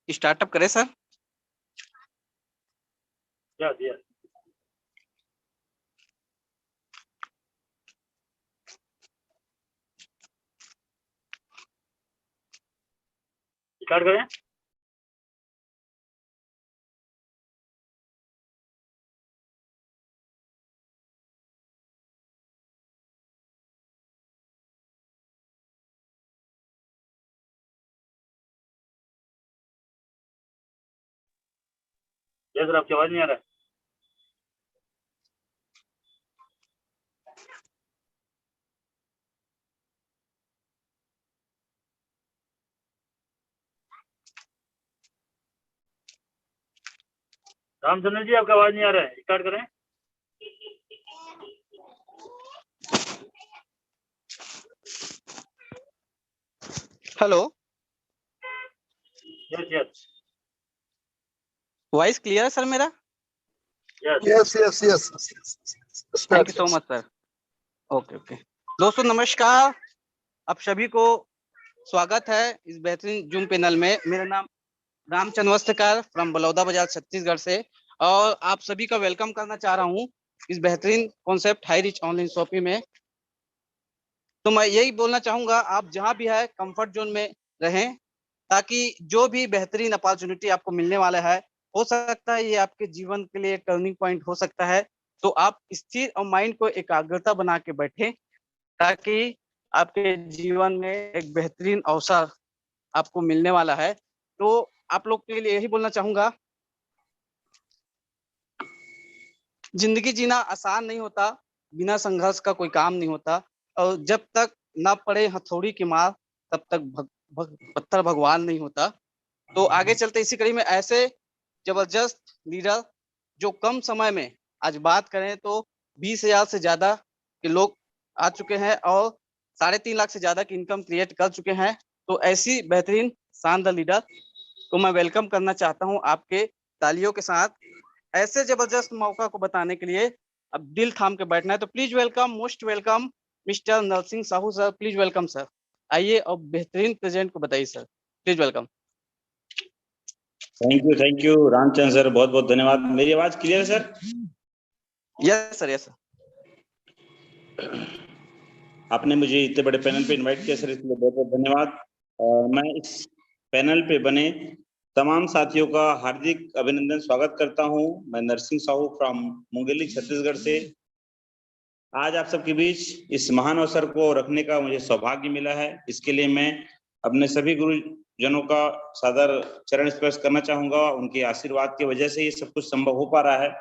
Startup करें sir? दिया start करें। सर आपकी आवाज नहीं आ रहा है। रामचंद्र जी आपका आवाज नहीं आ रहा है, स्टार्ट करें। हेलो, यस वॉइस क्लियर है सर मेरा? Yes yes thank you so much sir. Okay. दोस्तों नमस्कार, आप सभी को स्वागत है इस बेहतरीन जूम पैनल में। मेरा नाम रामचंद्र वस्त्रकार फ्रॉम बलौदा बाजार छत्तीसगढ़ से, और आप सभी का वेलकम करना चाह रहा हूँ इस बेहतरीन concept high rich online shopping में। तो मैं यही बोलना चाहूंगा, आप जहां भी है कंफर्ट जोन में रहें, ताकि जो भी बेहतरीन अपॉर्चुनिटी आपको मिलने वाला है, हो सकता है ये आपके जीवन के लिए टर्निंग पॉइंट हो सकता है। तो आप स्थिर और माइंड को एकाग्रता बना के बैठें, ताकि आपके जीवन में एक बेहतरीन अवसर आपको मिलने वाला है। तो आप लोग के लिए यही बोलना चाहूंगा, जिंदगी जीना आसान नहीं होता, बिना संघर्ष का कोई काम नहीं होता, और जब तक ना पड़े हथौड़ी की मार तब तक पत्थर भगवान नहीं होता। तो आगे चलते इसी कड़ी में ऐसे जबरदस्त लीडर जो कम समय में, आज बात करें तो 20,000 से ज्यादा के लोग आ चुके हैं और 3.5 लाख से ज्यादा की इनकम क्रिएट कर चुके हैं। तो ऐसी बेहतरीन शानदार लीडर को मैं वेलकम करना चाहता हूं आपके तालियों के साथ। ऐसे जबरदस्त मौका को बताने के लिए अब दिल थाम के बैठना है। तो please welcome, most welcome mister Narsingh Sahu sir. Please welcome sir. आइए और बेहतरीन प्रेजेंट को बताइए sir. Please welcome. Thank you Ramchandra sir, बहुत बहुत धन्यवाद। मेरी आवाज क्लियर है sir? Yes sir, yes sir. आपने मुझे इतने बड़े पैनल पे इनवाइट किया सर, इसलिए बहुत बहुत धन्यवाद। मैं इस पैनल पे बने तमाम साथियों का हार्दिक अभिनंदन स्वागत करता हूं। मैं नरसिंह साहू फ्रॉम मुंगेली छत्तीसगढ़ से आज आप सबके बीच इस महान अवसर को रखने का मुझे सौभाग्य मिला है। इसके लिए मैं अपने सभी गुरुजनों का सादर चरण स्पर्श करना चाहूंगा। उनके आशीर्वाद की वजह से ये सब कुछ संभव हो पा रहा है,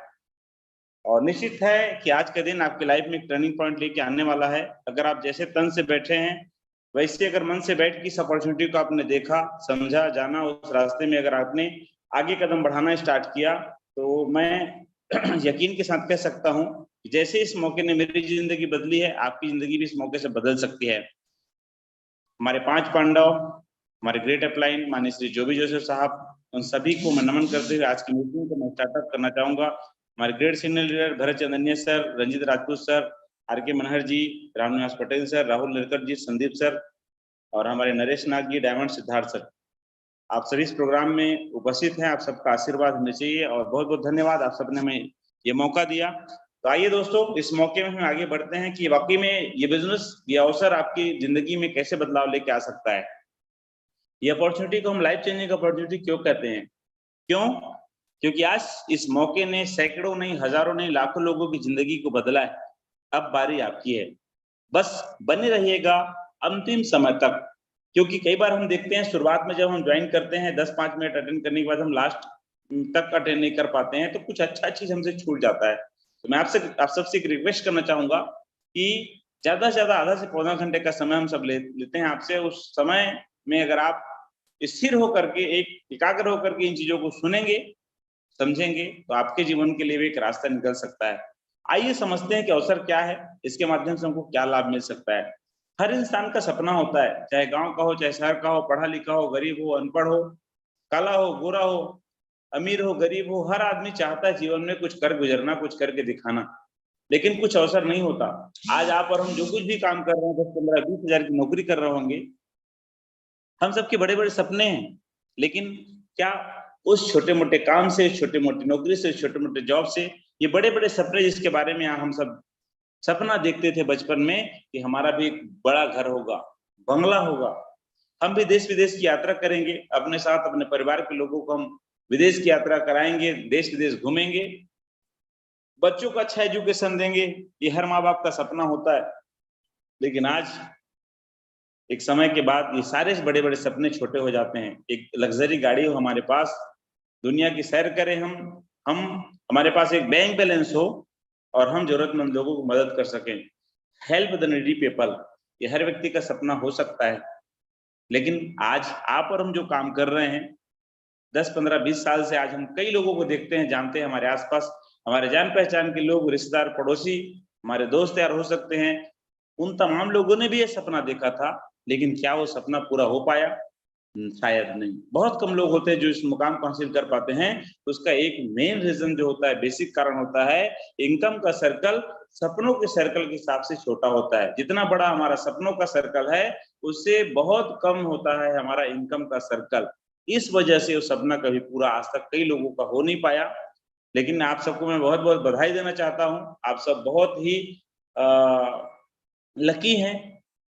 और निश्चित है कि आज का दिन आपकी लाइफ में एक टर्निंग पॉइंट लेके आने वाला है। अगर आप जैसे तन से बैठे हैं, वैसे अगर मन से बैठ के इस अपॉर्चुनिटी को आपने देखा, समझा, जाना, उस रास्ते में अगर आपने आगे कदम बढ़ाना स्टार्ट किया, तो मैं यकीन के साथ कह सकता हूं कि जैसे इस मौके ने मेरी जिंदगी बदली है, आपकी जिंदगी भी इस मौके से बदल सकती है। हमारे 5 पांडव, हमारे ग्रेट अपलाइन माननीय श्री जोबी जोसेफ साहब, उन सभी को मैं नमन करते हुए आज की मीटिंग को मैं स्टार्टअप करना चाहूंगा। हमारे great senior leader Bharat Chandaniya sir, Ranjit Rajput sir, R K. Manhar ji, Ramniwas Patel sir, Rahul Nirkar ji, Sandeep sir, और हमारे नरेश नाग जी, डायमंड सिद्धार्थ सर, आप सभी इस प्रोग्राम में उपस्थित हैं। आप सबका आशीर्वाद हमें चाहिए, और बहुत बहुत धन्यवाद आप सबने हमें ये मौका दिया। तो आइए दोस्तों, इस मौके में हम आगे बढ़ते हैं कि वाकई में ये बिजनेस, ये अवसर आपकी जिंदगी में कैसे बदलाव लेके आ सकता है। ये अपॉर्चुनिटी को हम लाइफ चेंजिंग अपॉर्चुनिटी क्यों कहते हैं? क्यों? क्योंकि आज इस मौके ने सैकड़ों नहीं, हजारों नहीं, लाखों लोगों की जिंदगी को बदला है। अब बारी आपकी है, बस बने रहिएगा अंतिम समय तक। क्योंकि कई बार हम देखते हैं शुरुआत में जब हम ज्वाइन करते हैं 10-5 मिनट अटेंड करने के बाद हम लास्ट तक अटेंड नहीं कर पाते हैं, तो कुछ अच्छा चीज हमसे छूट जाता है। तो मैं आप सबसे एक रिक्वेस्ट करना चाहूंगा कि ज्यादा से ज्यादा आधा से पौना घंटे का समय हम सब लेते हैं आपसे। उस समय में अगर आप स्थिर होकर के, एकाग्र होकर के इन चीजों को सुनेंगे, समझेंगे, तो आपके जीवन के लिए भी एक रास्ता निकल सकता है। आइए समझते हैं कि अवसर क्या है, इसके माध्यम से हमको क्या लाभ मिल सकता है। हर इंसान का सपना होता है, चाहे गांव का हो, चाहे शहर का हो, पढ़ा लिखा हो, गरीब हो, अनपढ़ हो, काला हो, गोरा हो, अमीर हो, गरीब हो, हर आदमी चाहता है जीवन में कुछ कर गुजरना, कुछ करके दिखाना, लेकिन कुछ अवसर नहीं होता। आज आप और हम जो कुछ भी काम कर रहे हैं, 10-15-20 हजार की नौकरी कर रहे होंगे, हम सबके बड़े बड़े सपने हैं, लेकिन क्या उस छोटे मोटे काम से, छोटे मोटे नौकरी से, छोटे मोटे जॉब से, ये बड़े बड़े सपने जिसके बारे में हम सब सपना देखते थे बचपन में कि हमारा भी एक बड़ा घर होगा, बंगला होगा, हम भी देश विदेश की यात्रा करेंगे, अपने साथ अपने परिवार के लोगों को हम विदेश की यात्रा कराएंगे, देश विदेश घूमेंगे, बच्चों को अच्छा एजुकेशन देंगे, ये हर माँ बाप का सपना होता है। लेकिन आज एक समय के बाद ये सारे बड़े बड़े सपने छोटे हो जाते हैं। एक लग्जरी गाड़ी हो हमारे पास, दुनिया की सैर करें हम हमारे पास एक बैंक बैलेंस हो और हम जरूरतमंद लोगों को मदद कर सकें, हेल्प द नीडी पीपल, ये हर व्यक्ति का सपना हो सकता है। लेकिन आज आप और हम जो काम कर रहे हैं 10, 15, 20 साल से, आज हम कई लोगों को देखते हैं, जानते हैं, हमारे आसपास हमारे जान पहचान के लोग, रिश्तेदार, पड़ोसी, हमारे दोस्त यार हो सकते हैं, उन तमाम लोगों ने भी ये सपना देखा था, लेकिन क्या वो सपना पूरा हो पाया? शायद नहीं। बहुत कम लोग होते हैं जो इस मुकाम को हासिल कर पाते हैं। तो उसका एक मेन रीजन जो होता है, बेसिक कारण होता है, इनकम का सर्कल सपनों के सर्कल के हिसाब से छोटा होता है। जितना बड़ा हमारा सपनों का सर्कल है, उससे बहुत कम होता है हमारा इनकम का सर्कल। इस वजह से वो सपना कभी पूरा आज तक कई लोगों का हो नहीं पाया। लेकिन आप सबको मैं बहुत बहुत बधाई देना चाहता हूँ। आप सब बहुत ही लकी हैं,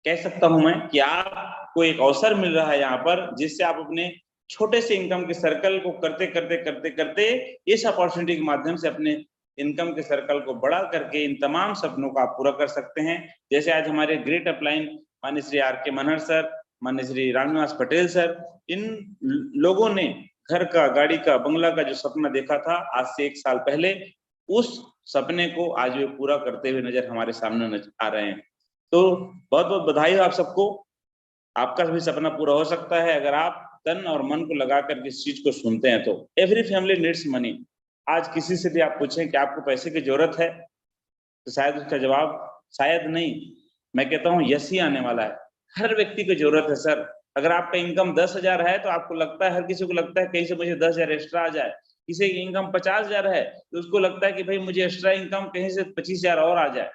कह सकता हूं मैं, कि आपको एक अवसर मिल रहा है यहाँ पर, जिससे आप अपने छोटे से इनकम के सर्कल को करते करते करते करते इस अपॉर्चुनिटी के माध्यम से अपने इनकम के सर्कल को बड़ा करके इन तमाम सपनों को आप पूरा कर सकते हैं। जैसे आज हमारे ग्रेट अपलाइन माननीय श्री R.K. मनहर सर, माननीय श्री रामनिवास पटेल सर, इन लोगों ने घर का, गाड़ी का, बंगला का जो सपना देखा था आज से 1 साल पहले, उस सपने को आज वे पूरा करते हुए नजर हमारे सामने नजर आ रहे हैं। तो बहुत बहुत बधाई हो आप सबको। आपका भी सपना पूरा हो सकता है अगर आप तन और मन को लगा कर किसी चीज को सुनते हैं तो। Every family needs money. आज किसी से भी आप पूछें कि आपको पैसे की जरूरत है, तो शायद उसका जवाब शायद नहीं, मैं कहता हूँ यस ही आने वाला है। हर व्यक्ति को जरूरत है सर। अगर आपका इनकम 10,000 है तो आपको लगता है, हर किसी को लगता है कहीं से मुझे 10,000 एक्स्ट्रा आ जाए। किसी की इनकम 50,000 है तो उसको लगता है कि भाई मुझे एक्स्ट्रा इनकम कहीं से 25,000 और आ जाए।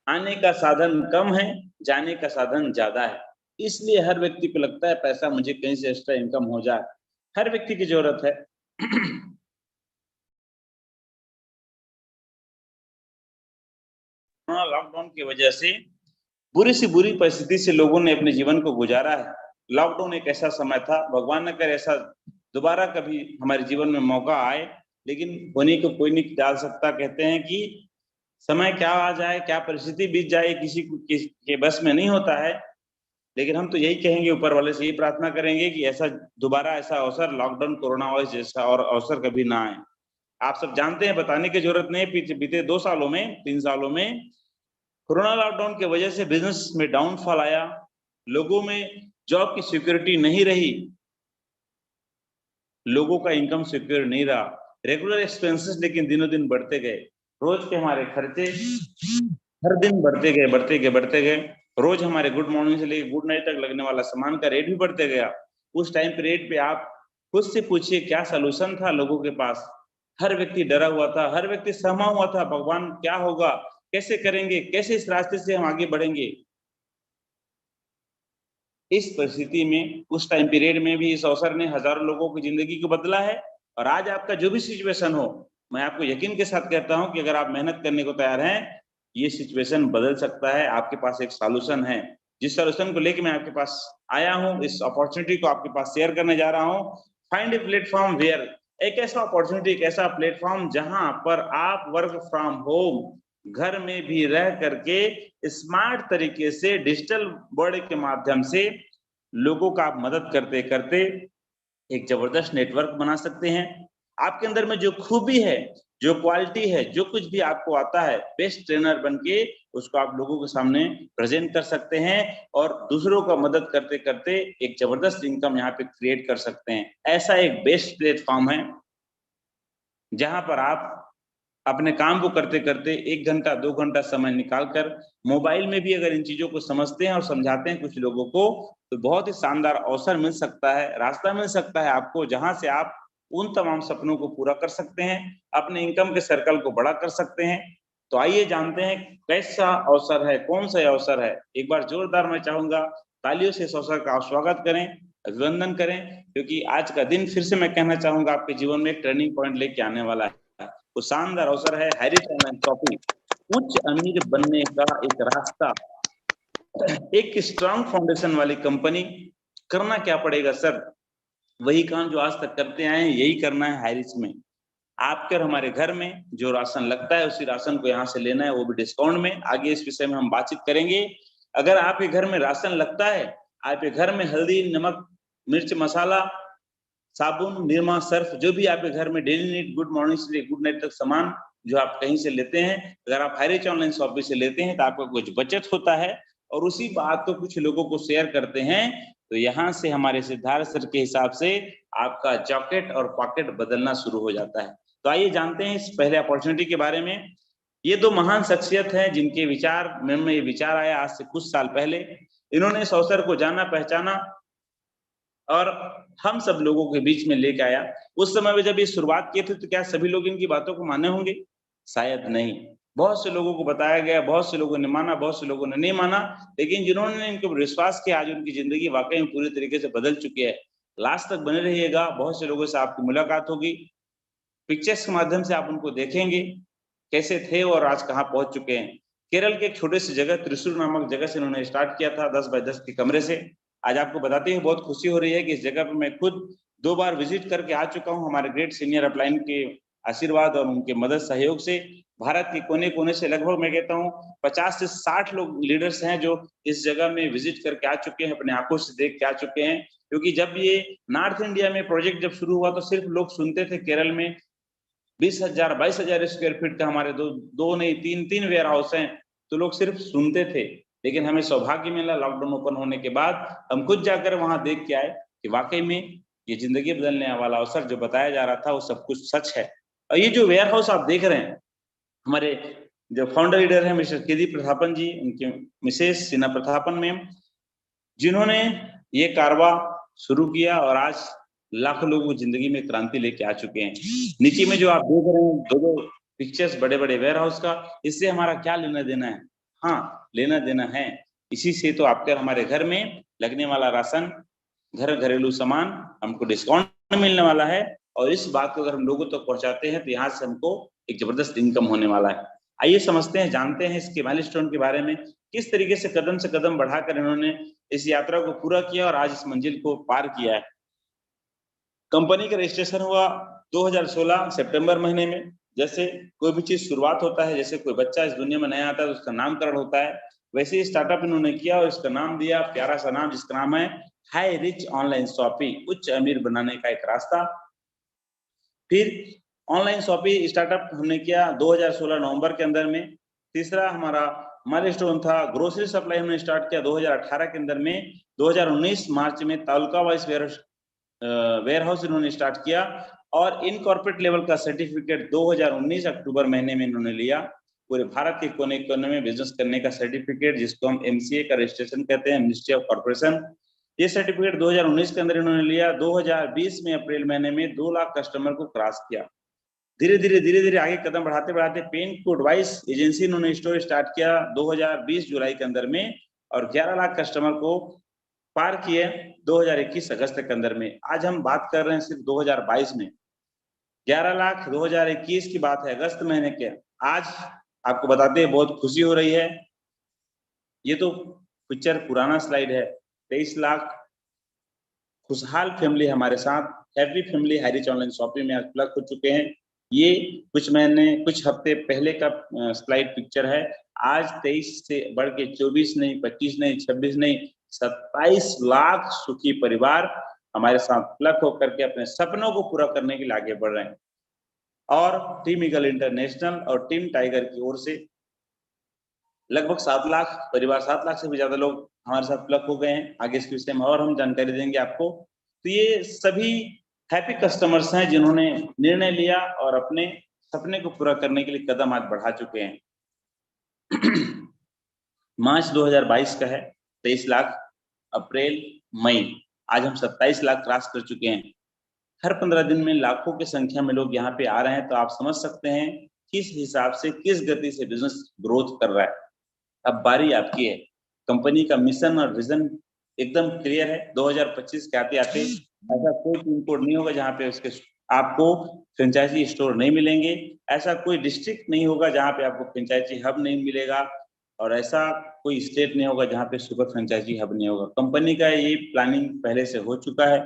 आने का साधन कम है, जाने का साधन ज्यादा है। इसलिए हर व्यक्ति को लगता है पैसा मुझे कहीं से एक्स्ट्रा इनकम हो जाए। हर व्यक्ति की जरूरत है। लॉकडाउन की वजह से बुरी से बुरी परिस्थिति से लोगों ने अपने जीवन को गुजारा है। लॉकडाउन एक ऐसा समय था, भगवान न करे ऐसा दोबारा कभी हमारे जीवन में मौका आए, लेकिन होने को कोई नहीं डाल सकता। कहते हैं कि समय क्या आ जाए, क्या परिस्थिति बीत जाए, किसी के बस में नहीं होता है। लेकिन हम तो यही कहेंगे, ऊपर वाले से यही प्रार्थना करेंगे कि ऐसा दोबारा ऐसा अवसर, लॉकडाउन, कोरोना वायरस जैसा और अवसर कभी ना आए। आप सब जानते हैं, बताने की जरूरत नहीं, बीते 2 सालों में, 3 सालों में कोरोना लॉकडाउन की वजह से बिजनेस में डाउनफॉल आया, लोगों में जॉब की सिक्योरिटी नहीं रही, लोगों का इनकम सिक्योर नहीं रहा। रेगुलर एक्सपेंसेस लेकिन दिनों दिन बढ़ते गए। रोज के हमारे खर्चे हर दिन बढ़ते गए। रोज हमारे गुड मॉर्निंग से लेकर गुड नाइट तक लगने वाला सामान का रेट भी बढ़ते गया। उस टाइम पे रेट पे आप खुद से पूछिए क्या सलूशन था लोगों के पास। हर व्यक्ति डरा हुआ था, हर व्यक्ति सहमा हुआ था, भगवान क्या होगा, कैसे करेंगे, कैसे इस रास्ते से हम आगे बढ़ेंगे। इस परिस्थिति में, उस टाइम पीरियड में भी इस अवसर ने हजारों लोगों की जिंदगी को बदला है। और आज आपका जो भी सिचुएशन हो, मैं आपको यकीन के साथ कहता हूं कि अगर आप मेहनत करने को तैयार हैं, ये सिचुएशन बदल सकता है। आपके पास एक सॉल्यूशन है, जिस सॉल्यूशन को लेकर मैं आपके पास आया हूं, इस अपॉर्चुनिटी को आपके पास शेयर करने जा रहा हूं। फाइंड ए प्लेटफॉर्म वेयर, एक ऐसा अपॉर्चुनिटी, एक ऐसा प्लेटफॉर्म जहां पर आप वर्क फ्रॉम होम, घर में भी रह करके स्मार्ट तरीके से डिजिटल वर्ल्ड के माध्यम से लोगों का आप मदद करते करते एक जबरदस्त नेटवर्क बना सकते हैं। आपके अंदर में जो खूबी है, जो क्वालिटी है, जो कुछ भी आपको आता है, बेस्ट ट्रेनर बनके उसको आप लोगों के सामने प्रेजेंट कर सकते हैं और दूसरों का मदद करते करते एक जबरदस्त इनकम यहाँ पे क्रिएट कर सकते हैं। ऐसा एक बेस्ट प्लेटफॉर्म है जहां पर आप अपने काम को करते करते 1 घंटा 2 घंटा समय निकालकर मोबाइल में भी अगर इन चीजों को समझते हैं और समझाते हैं कुछ लोगों को, तो बहुत ही शानदार अवसर मिल सकता है, रास्ता मिल सकता है आपको, जहां से आप उन तमाम सपनों को पूरा कर सकते हैं, अपने इनकम के सर्कल को बड़ा कर सकते हैं। तो आइए जानते हैं कैसा अवसर है, कौन सा अवसर है। एक बार जोरदार मैं चाहूंगा तालियों से इस अवसर का आप स्वागत करें, अभिनंदन करें, क्योंकि आज का दिन फिर से मैं कहना चाहूंगा आपके जीवन में एक टर्निंग पॉइंट लेके आने वाला है। वो शानदार अवसर है हैरिस ऑनलाइन शॉपिंग, उच्च अमीर बनने का एक रास्ता। एक स्ट्रांग फाउंडेशन वाली कंपनी, करना क्या पड़ेगा सर? वही काम जो आज तक करते आए हैं, यही करना है हैरिस में। आपके और हमारे घर में जो राशन लगता है उसी राशन को यहाँ से लेना है, वो भी डिस्काउंट में। आगे इस विषय में हम बातचीत करेंगे। अगर आपके घर में राशन लगता है, आपके घर में हल्दी, नमक, मिर्च, मसाला, साबुन, निरमा, सर्फ, जो भी आपके घर में डेली नीड, गुड मॉर्निंग से गुड नाइट तक सामान जो आप कहीं से लेते हैं, अगर आप हैरिस ऑनलाइन शॉपिंग से लेते हैं तो आपका कुछ बचत होता है और उसी बात को कुछ लोगों को शेयर करते हैं। तो यहाँ से हमारे सिद्धार्थ सर के हिसाब से आपका जॉकेट और पॉकेट बदलना शुरू हो जाता है। तो आइए जानते हैं इस पहले अपॉर्चुनिटी के बारे में। ये दो महान शख्सियत हैं जिनके विचार में ये विचार आया आज से कुछ साल पहले। इन्होंने इस अवसर को जाना, पहचाना और हम सब लोगों के बीच में लेके आया। उस समय में जब ये शुरुआत किए थे तो क्या सभी लोग इनकी बातों को माने होंगे? शायद नहीं। बहुत से लोगों को बताया गया, बहुत से लोगों ने माना, बहुत से लोगों ने नहीं माना, लेकिन जिन्होंने इनके ऊपर विश्वास किया आज उनकी जिंदगी वाकई में पूरी तरीके से बदल चुकी है। लास्ट तक बने रहिएगा, बहुत से लोगों से आपकी मुलाकात होगी, पिक्चर्स के माध्यम से आप उनको देखेंगे कैसे थे और आज कहाँ पहुंच चुके हैं। केरल के एक छोटे से जगह त्रिशूर नामक जगह से इन्होंने स्टार्ट किया था 10 बाय 10 के कमरे से। आज आपको बताते हुए बहुत खुशी हो रही है कि इस जगह पर मैं खुद 2 बार विजिट करके आ चुका हूँ। हमारे ग्रेट सीनियर अपलाइन के आशीर्वाद और उनके मदद सहयोग से भारत के कोने कोने से लगभग मैं कहता हूँ 50 से 60 लोग लीडर्स हैं जो इस जगह में विजिट करके आ चुके हैं, अपने आंखों से देख के आ चुके हैं। क्योंकि जब ये नॉर्थ इंडिया में प्रोजेक्ट जब शुरू हुआ तो सिर्फ लोग सुनते थे केरल में 20,000 22,000 स्क्वायर फीट का हमारे दो नहीं तीन वेयर हाउस हैं, तो लोग सिर्फ सुनते थे। लेकिन हमें सौभाग्य मिला लॉकडाउन ओपन होने के बाद हम खुद जाकर वहां देख के आए कि वाकई में ये जिंदगी बदलने वाला अवसर जो बताया जा रहा था वो सब कुछ सच है। और ये जो वेयर हाउस आप देख रहे हैं, हमारे जो फाउंडर लीडर है मिस्टर केदी प्रतापन जी, उनके मिसेस सिन्हा प्रतापन मैम, जिन्होंने ये कारवा शुरू किया और आज लाखों लोगों की जिंदगी में क्रांति लेके आ चुके हैं। नीचे में जो आप देख रहे हैं दो पिक्चर्स बड़े बड़े वेयर हाउस का, इससे हमारा क्या लेना देना है? हाँ, लेना देना है। इसी से तो आपके हमारे घर में लगने वाला राशन, घरेलू सामान हमको डिस्काउंट मिलने वाला है और इस बात को अगर हम लोगों तक तो पहुंचाते हैं तो यहाँ से हमको एक जबरदस्त इनकम होने वाला है। आइए समझते हैं, जानते हैं इसके माइलस्टोन के बारे में, किस तरीके से कदम बढ़ाकर इन्होंने इस यात्रा को पूरा किया और आज इस मंजिल को पार किया है। कंपनी का रजिस्ट्रेशन हुआ 2016 सितंबर महीने में। जैसे कोई भी चीज शुरुआत होता है, जैसे कोई बच्चा इस दुनिया में नया आता है तो उसका नामकरण होता है, वैसे ही स्टार्टअप इन्होंने किया और इसका नाम दिया प्यारा सा नाम, जिसका नाम है हैरिस ऑनलाइन शॉपिंग, उच्च अमीर बनाने का एक रास्ता। फिर ऑनलाइन शॉपिंग स्टार्टअप हमने किया 2016 नवंबर के अंदर में। तीसरा हमारा माइलस्टोन था ग्रोसरी सप्लाई, हमने स्टार्ट किया 2018 के अंदर में। 2019 मार्च में तालुका वाइज वेयर हाउस इन्होंने स्टार्ट किया और इनकॉर्पोरेट लेवल का सर्टिफिकेट 2019 अक्टूबर महीने में इन्होंने लिया। पूरे भारत के कोने कोने में बिजनेस करने का सर्टिफिकेट, जिसको हम MCA का रजिस्ट्रेशन कहते हैं, मिनिस्ट्री ऑफ कॉर्पोरेशन। ये सर्टिफिकेट 2019 के अंदर इन्होंने लिया। 2020 में अप्रैल महीने में 2 लाख कस्टमर को क्रॉस किया। धीरे धीरे आगे कदम बढ़ाते बढ़ाते पेन कोड वाइज एजेंसी इन्होंने स्टोर स्टार्ट किया 2020 जुलाई के अंदर में और 11 लाख कस्टमर को पार किए 2021 अगस्त के अंदर में। आज हम बात कर रहे हैं सिर्फ 2022 में, 11 लाख 2021 की बात है, अगस्त महीने के। आज आपको बताते हैं बहुत खुशी हो रही है। ये तो पिक्चर पुराना स्लाइड है। 23 लाख खुशहाल फैमिली हमारे साथ, happy family Harris online shopping में आज प्लग हो चुके हैं। ये कुछ हफ्ते पहले का स्लाइड पिक्चर है। आज 23 से बढ़ के 24 नहीं, 25 नहीं, 26 नहीं, 27 लाख सुखी परिवार हमारे साथ प्लग होकर के अपने सपनों को पूरा करने के लिए आगे बढ़ रहे हैं। और टीम ईगल इंटरनेशनल और टीम टाइगर की ओर से लगभग 7 लाख परिवार, 7 लाख से भी ज्यादा लोग हमारे साथ प्लग हो गए हैं। आगे इसके विषय में और हम जानकारी देंगे आपको। तो ये सभी हैप्पी कस्टमर्स हैं जिन्होंने निर्णय लिया और अपने सपने को पूरा करने के लिए कदम आज बढ़ा चुके हैं। मार्च 2022 का है 23 लाख, अप्रैल मई आज हम 27 लाख क्रॉस कर चुके हैं। हर 15 दिन में लाखों की संख्या में लोग यहाँ पे आ रहे हैं, तो आप समझ सकते हैं किस हिसाब से, किस गति से बिजनेस ग्रोथ कर रहा है। अब बारी आपकी है। कंपनी का मिशन और विजन एकदम क्लियर है। 2025 के आते आते ऐसा कोई पिन कोड नहीं होगा जहाँ पे उसके आपको फ्रेंचाइजी स्टोर नहीं मिलेंगे। ऐसा कोई डिस्ट्रिक्ट नहीं होगा जहाँ पे आपको फ्रेंचाइजी हब नहीं मिलेगा, और ऐसा कोई स्टेट नहीं होगा जहाँ पे सुपर फ्रेंचाइजी हब नहीं होगा। कंपनी का ये प्लानिंग पहले से हो चुका है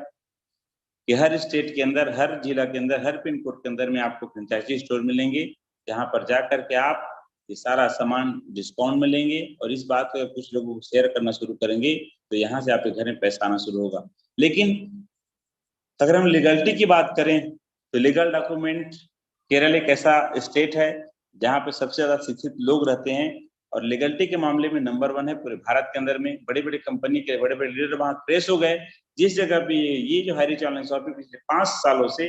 कि हर स्टेट के अंदर, हर जिला के अंदर, हर पिन कोड के अंदर में आपको फ्रेंचाइजी स्टोर मिलेंगे, जहाँ पर जाकर के आप ये सारा सामान डिस्काउंट में लेंगे। और इस बात को कुछ लोगों को शेयर करना शुरू करेंगे तो यहाँ से आपके घर में पैसा आना शुरू होगा। लेकिन अगर हम लीगलिटी की बात करें तो लीगल डॉक्यूमेंट, केरल एक ऐसा स्टेट है जहाँ पे सबसे ज्यादा शिक्षित लोग रहते हैं, और लीगलिटी के मामले में नंबर 1 है पूरे भारत के अंदर में। बड़ी बड़ी कंपनी के बड़े बड़े लीडर वहां ट्रेस हो गए। जिस जगह पे ये जो हाई रिच ऑनलाइन शॉपिंग पिछले 5 सालों से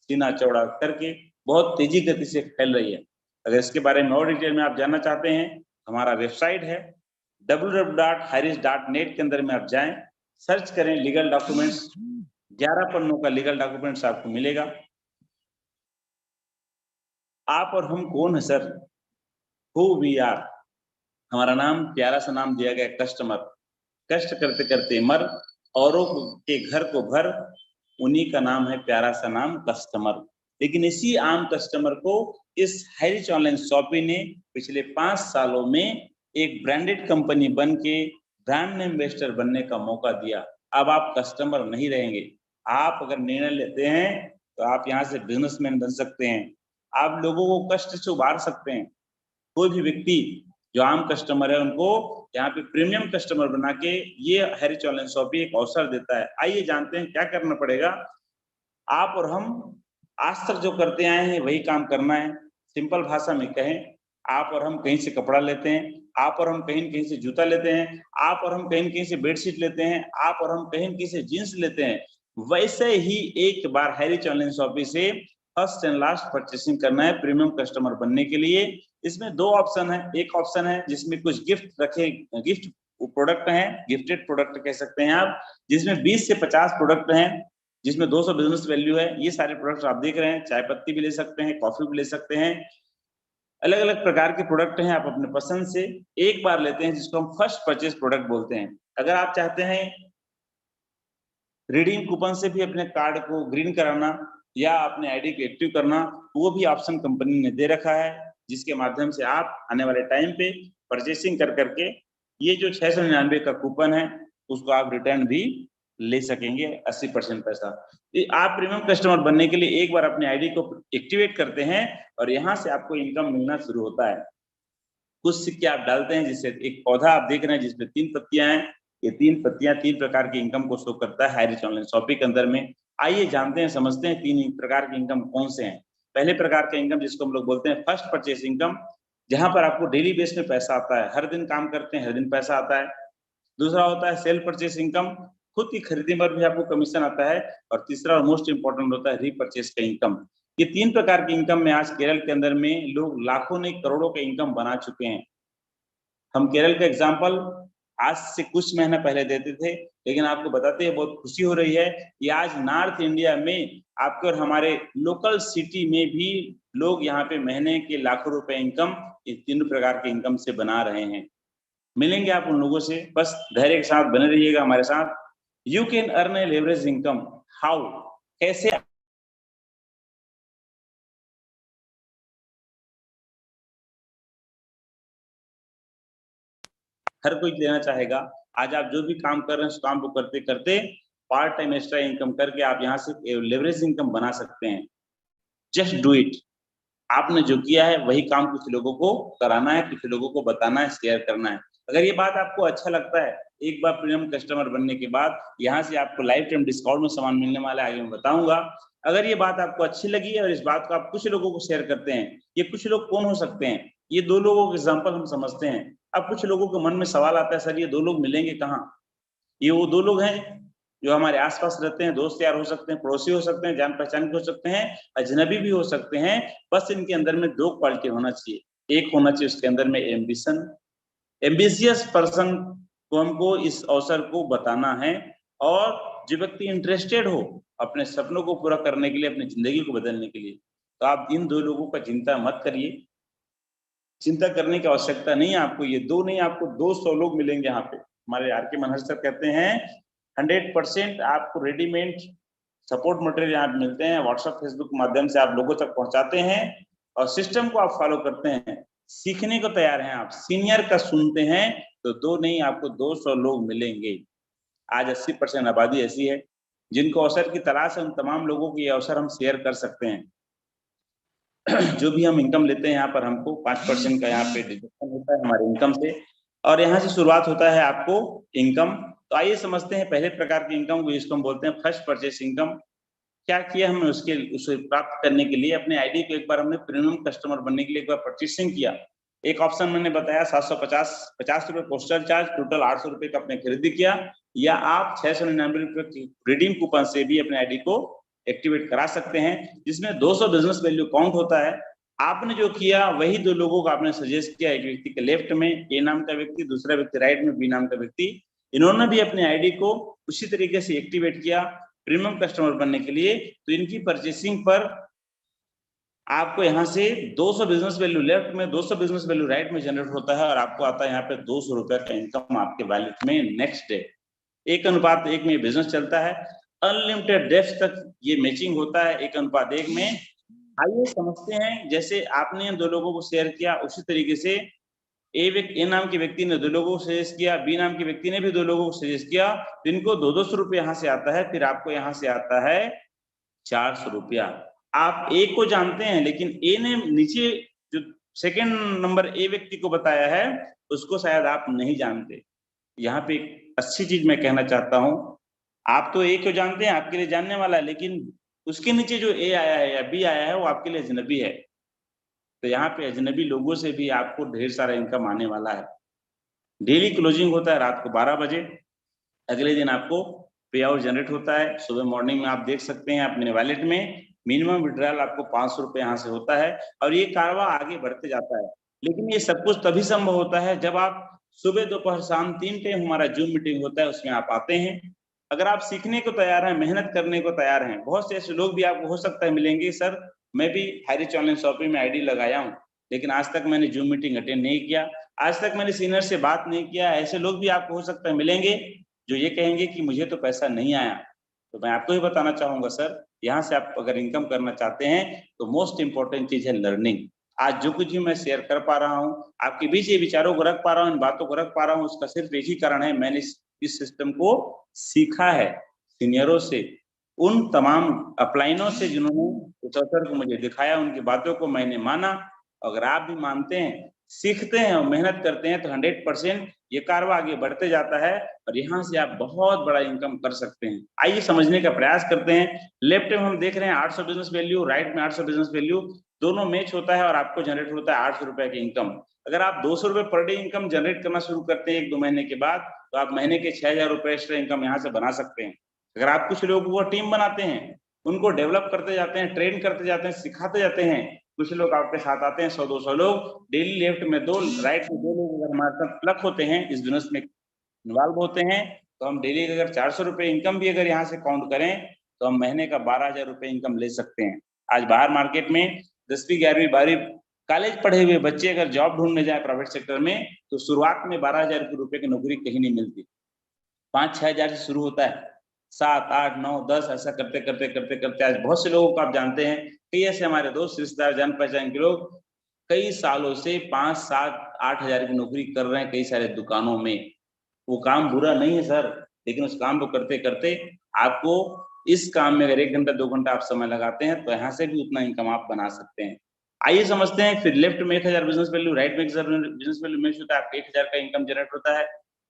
सीना चौड़ा करके बहुत तेजी गति से फैल रही है। अगर इसके बारे में और डिटेल में आप जानना चाहते हैं, हमारा वेबसाइट है www.highreach.net के अंदर में आप जाएं, सर्च करें लीगल डॉक्यूमेंट्स। 11 पन्नों का लीगल डॉक्यूमेंट्स आपको मिलेगा। आप और हम कौन है सर? Who we are. हमारा नाम, प्यारा सा नाम दिया गया कस्टमर। कष्ट करते करते मर, औरों के घर को भर, उन्हीं का नाम है प्यारा सा नाम कस्टमर। लेकिन इसी आम कस्टमर को इस हाई रिच ऑनलाइन शॉपिंग ने पिछले 5 सालों में एक ब्रांडेड कंपनी बन के ब्रांड एम्बेसडर बनने का मौका दिया। अब आप कस्टमर नहीं रहेंगे। आप अगर निर्णय लेते हैं तो आप यहाँ से बिजनेसमैन बन सकते हैं। आप लोगों को कष्ट से उबार सकते हैं। कोई भी व्यक्ति जो आम कस्टमर है उनको यहाँ पे प्रीमियम कस्टमर बना के ये हाई रिच ऑनलाइन शॉपिंग एक अवसर देता है। आइए जानते हैं क्या करना पड़ेगा। आप और हम आज तक जो करते आए हैं वही काम करना है। सिंपल भाषा में कहें, आप और हम कहीं से कपड़ा लेते हैं, आप और हम कहीं कहीं से जूता लेते हैं, आप और हम कहीं कहीं से बेडशीट लेते हैं, आप और हम कहीं कहीं से जींस लेते हैं। वैसे ही एक बार हाई रिच ऑनलाइन शॉपिंग से फर्स्ट एंड लास्ट परचेसिंग करना है प्रीमियम कस्टमर बनने के लिए। इसमें 2 ऑप्शन है। एक ऑप्शन है जिसमें कुछ गिफ्ट रखे, गिफ्ट प्रोडक्ट हैं, गिफ्टेड प्रोडक्ट कह सकते हैं आप, जिसमें 20 से 50 प्रोडक्ट हैं, जिसमें 200 बिजनेस वैल्यू है। ये सारे प्रोडक्ट्स आप देख रहे हैं। चाय पत्ती भी ले सकते हैं, कॉफी भी ले सकते हैं, अलग अलग प्रकार के प्रोडक्ट हैं। आप अपने पसंद से एक बार लेते हैं, जिसको हम फर्स्ट परचेज प्रोडक्ट बोलते हैं। अगर आप चाहते हैं रीडीम कूपन से भी अपने कार्ड को ग्रीन कराना या अपने आईडी को एक्टिव करना, वो भी ऑप्शन कंपनी ने दे रखा है, जिसके माध्यम से आप आने वाले टाइम पे परचेसिंग कर करके ये जो 699 का कूपन है उसको आप रिटर्न भी ले सकेंगे 80% पैसा। आप प्रीमियम कस्टमर बनने के लिए एक बार अपने आईडी को एक्टिवेट करते हैं और यहाँ से आपको इनकम मिलना शुरू होता है। कुछ सिक्के आप डालते हैं, जिससे एक पौधा आप देख रहे हैं जिसमें 3 पत्तियां हैं। ये 3 पत्तियां 3 प्रकार की इनकम को शो करता है हाई रिच ऑनलाइन शॉपिंग के अंदर में। आइए जानते हैं, समझते हैं 3 प्रकार की इनकम कौन से हैं। पहले प्रकार का इनकम जिसको हम लोग बोलते हैं फर्स्ट परचेस इनकम, जहां पर आपको डेली बेस में पैसा आता है। हर दिन काम करते हैं, हर दिन पैसा आता है। दूसरा होता है सेल्फ परचेस इनकम, खुद की खरीदी पर भी आपको कमीशन आता है। और तीसरा और मोस्ट इंपॉर्टेंट होता है रीपरचेस का इनकम। ये 3 प्रकार की इनकम में आज केरल के अंदर में लोग लाखों नहीं करोड़ों के इनकम बना चुके हैं। हम केरल का एग्जाम्पल आज से कुछ महीना पहले देते थे, लेकिन आपको बताते हैं बहुत खुशी हो रही है कि आज नॉर्थ इंडिया में आपके और हमारे लोकल सिटी में भी लोग यहाँ पे महीने के लाखों रुपए इनकम इन 3 प्रकार के इनकम से बना रहे हैं। मिलेंगे आप उन लोगों से, बस धैर्य के साथ बने रहिएगा हमारे साथ। You can earn A leverage income. How, कैसे? हर कोई लेना चाहेगा। आज आप जो भी काम कर रहे हैं उस काम को करते करते पार्ट टाइम एक्स्ट्रा इनकम करके आप यहाँ से लेवरेज इनकम बना सकते हैं। Just do it. आपने जो किया है वही काम कुछ लोगों को कराना है, कुछ लोगों को बताना है, शेयर करना है। अगर ये बात आपको अच्छा लगता है, एक बार प्रीमियम कस्टमर बनने के बाद यहाँ से आपको लाइफ टाइम डिस्काउंट में सामान मिलने वाला है, आगे मैं बताऊंगा। अगर ये बात आपको अच्छी लगी और इस बात को आप कुछ लोगों को शेयर करते हैं, ये कुछ लोग कौन हो सकते हैं? ये 2 लोगों के एग्जाम्पल हम समझते हैं। अब कुछ लोगों के मन में सवाल आता है, सर ये 2 लोग मिलेंगे कहाँ? ये वो 2 लोग हैं जो हमारे आसपास रहते हैं। दोस्त यार हो सकते हैं, पड़ोसी हो सकते हैं, जान पहचान के हो सकते हैं, अजनबी भी हो सकते हैं। बस इनके अंदर में 2 क्वालिटी होना चाहिए। एक होना चाहिए उसके अंदर में एम्बिशन, एम्बिशियस पर्सन को हमको इस अवसर को बताना है। और जो व्यक्ति इंटरेस्टेड हो अपने सपनों को पूरा करने के लिए, अपनी जिंदगी को बदलने के लिए, तो आप इन 2 लोगों का चिंता मत करिए, चिंता करने की आवश्यकता नहीं है आपको। ये 2 नहीं, आपको 200 लोग मिलेंगे यहाँ पे। हमारे आर के मनहर सर कहते हैं 100% आपको रेडीमेड सपोर्ट मटेरियल यहाँ पे मिलते हैं, व्हाट्सएप फेसबुक के माध्यम से आप लोगों तक पहुंचाते हैं और सिस्टम को आप फॉलो करते हैं, सीखने को तैयार हैं आप, सीनियर का सुनते हैं, तो 2 नहीं आपको 200 लोग मिलेंगे। आज 80% आबादी ऐसी है जिनको अवसर की तलाश है, उन तमाम लोगों को ये अवसर हम शेयर कर सकते हैं। जो भी हम इनकम लेते हैं यहाँ पर हमको 5% का यहाँ पे डिडक्शन होता है हमारे इनकम से, और यहाँ से शुरुआत होता है आपको इनकम। तो आइए समझते हैं पहले प्रकार की इनकम को, जिसको हम बोलते हैं फर्स्ट परचेस इनकम। क्या किया हमने उसे प्राप्त करने के लिए? अपने आईडी को एक बार हमने प्रीमियम कस्टमर बनने के लिए एक बार परचेसिंग किया। एक ऑप्शन मैंने बताया 750 रुपए पोस्टल चार्ज, टोटल 800 रुपए का आपने खरीदी किया, या आप 699 रुपए की रिडीम कूपन से भी अपने आईडी को एक्टिवेट करा सकते हैं, जिसमें 200 बिजनेस वैल्यू काउंट होता है। आपने जो किया वही 2 लोगों को आपने सजेस्ट किया, एक व्यक्ति के लेफ्ट में ए नाम का व्यक्ति, दूसरा व्यक्ति राइट में बी नाम का व्यक्ति। इन्होंने भी अपने आईडी को उसी तरीके से एक्टिवेट किया प्रीमियम कस्टमर बनने के लिए। तो इनकी परचेसिंग पर आपको यहाँ से 200 बिजनेस वैल्यू लेफ्ट में, 200 बिजनेस वैल्यू राइट में जनरेट होता है, और आपको आता है यहाँ पे 200 रुपए का इनकम आपके वैलेट में नेक्स्ट डे। 1:1 में बिजनेस चलता है, अनलिमिटेड डेप्थ तक ये मैचिंग होता है 1:1 में। आइए समझते हैं, जैसे आपने 2 लोगों को शेयर किया, उसी तरीके से ए नाम के व्यक्ति ने 2 लोगों को सजेस्ट किया, बी नाम के व्यक्ति ने भी 2 लोगों को सजेस्ट किया, तो इनको 200 रुपये यहाँ से आता है, फिर आपको यहाँ से आता है 400 रुपया। आप ए को जानते हैं, लेकिन ए ने नीचे जो सेकंड नंबर ए व्यक्ति को बताया है उसको शायद आप नहीं जानते। यहाँ पे एक अच्छी चीज मैं कहना चाहता हूँ, आप तो ए को जानते हैं, आपके लिए जानने वाला है, लेकिन उसके नीचे जो ए आया है या बी आया है वो आपके लिए अजनबी है। तो यहाँ पे अजनबी लोगों से भी आपको ढेर सारा इनकम आने वाला है। डेली क्लोजिंग होता है रात को 12 बजे, अगले दिन आपको पे आउट जनरेट होता है। सुबह मॉर्निंग में आप देख सकते हैं अपने वैलेट में मिनिमम विड्रॉल आपको 500 रुपए यहाँ से होता है, और ये कारवा आगे बढ़ते जाता है। लेकिन ये सब कुछ तभी संभव होता है जब आप सुबह दोपहर शाम 3 टाइम हमारा जूम मीटिंग होता है, उसमें आप आते हैं। अगर आप सीखने को तैयार हैं, मेहनत करने को तैयार हैं, बहुत से ऐसे लोग भी आपको हो सकता है मिलेंगे, सर मैं भी हाईरिच ऑनलाइन शॉपिंग में आईडी लगाया हूँ, लेकिन आज तक मैंने जूम मीटिंग अटेंड नहीं किया, आज तक मैंने सीनियर से बात नहीं किया। ऐसे लोग भी आपको हो सकता है मिलेंगे जो ये कहेंगे कि मुझे तो पैसा नहीं आया। तो मैं आपको ही बताना चाहूंगा सर, यहाँ से आप अगर इनकम करना चाहते हैं तो मोस्ट इंपॉर्टेंट चीज है लर्निंग। आज जो कुछ भी मैं शेयर कर पा रहा हूँ आपके बीच, ये विचारों को रख पा रहा हूँ, इन बातों को रख पा रहा हूँ, उसका सिर्फ एक ही कारण है, मैंने इस सिस्टम को सीखा है सीनियरों से, उन तमाम अपलाइनों से जिन्होंने उस अवसर को मुझे दिखाया, उनकी बातों को मैंने माना। अगर आप भी मानते हैं, सीखते हैं और मेहनत करते हैं तो 100% ये कारवा आगे बढ़ते जाता है, और यहाँ से आप बहुत बड़ा इनकम कर सकते हैं। आइए समझने का प्रयास करते हैं। लेफ्ट में हम देख रहे हैं 800 बिजनेस वैल्यू, राइट में 800 बिजनेस वैल्यू, दोनों मैच होता है और आपको जनरेट होता है 800 रुपए की इनकम। अगर आप 200 रुपए पर डे इनकम जनरेट करना शुरू करते हैं 1-2 महीने के बाद, तो आप महीने के 6000 रुपए एक्स्ट्रा इनकम यहाँ से बना सकते हैं। अगर आप कुछ लोगों को टीम बनाते हैं, उनको डेवलप करते जाते हैं, ट्रेन करते जाते हैं, सिखाते जाते हैं, कुछ लोग आपके साथ आते हैं 100-200 लोग, डेली लेफ्ट में 2, राइट में 2 लोग अगर हमारे साथ प्लग होते हैं, इस बिजनेस में इन्वॉल्व होते हैं, तो हम डेली अगर 400 रुपए इनकम भी अगर यहाँ से काउंट करें तो हम महीने का 12,000 रुपए इनकम ले सकते हैं। आज बाहर मार्केट में 10वीं 11वीं 12वीं कॉलेज पढ़े हुए बच्चे अगर जॉब ढूंढने जाए प्राइवेट सेक्टर में, तो शुरुआत में 12,000 रुपए की नौकरी कहीं नहीं मिलती, 5-6 हजार से शुरू होता है, 7, 8, 9, 10 ऐसा करते करते करते करते आज बहुत से लोगों को आप जानते हैं, कई ऐसे हमारे दोस्त रिश्तेदार जान पहचान के लोग कई सालों से 5, 7, 8 हजार की नौकरी कर रहे हैं कई सारे दुकानों में। वो काम बुरा नहीं है सर, लेकिन उस काम को करते करते आपको इस काम में अगर 1 घंटा 2 घंटा आप समय लगाते हैं तो यहाँ से भी उतना इनकम आप बना सकते हैं। आइए समझते हैं, फिर लेफ्ट में 1000 बिजनेस वैल्यू, राइट में 1000 बिजनेस वैल्यू मैच होता है, आपका 1000 का इनकम जनरेट होता है।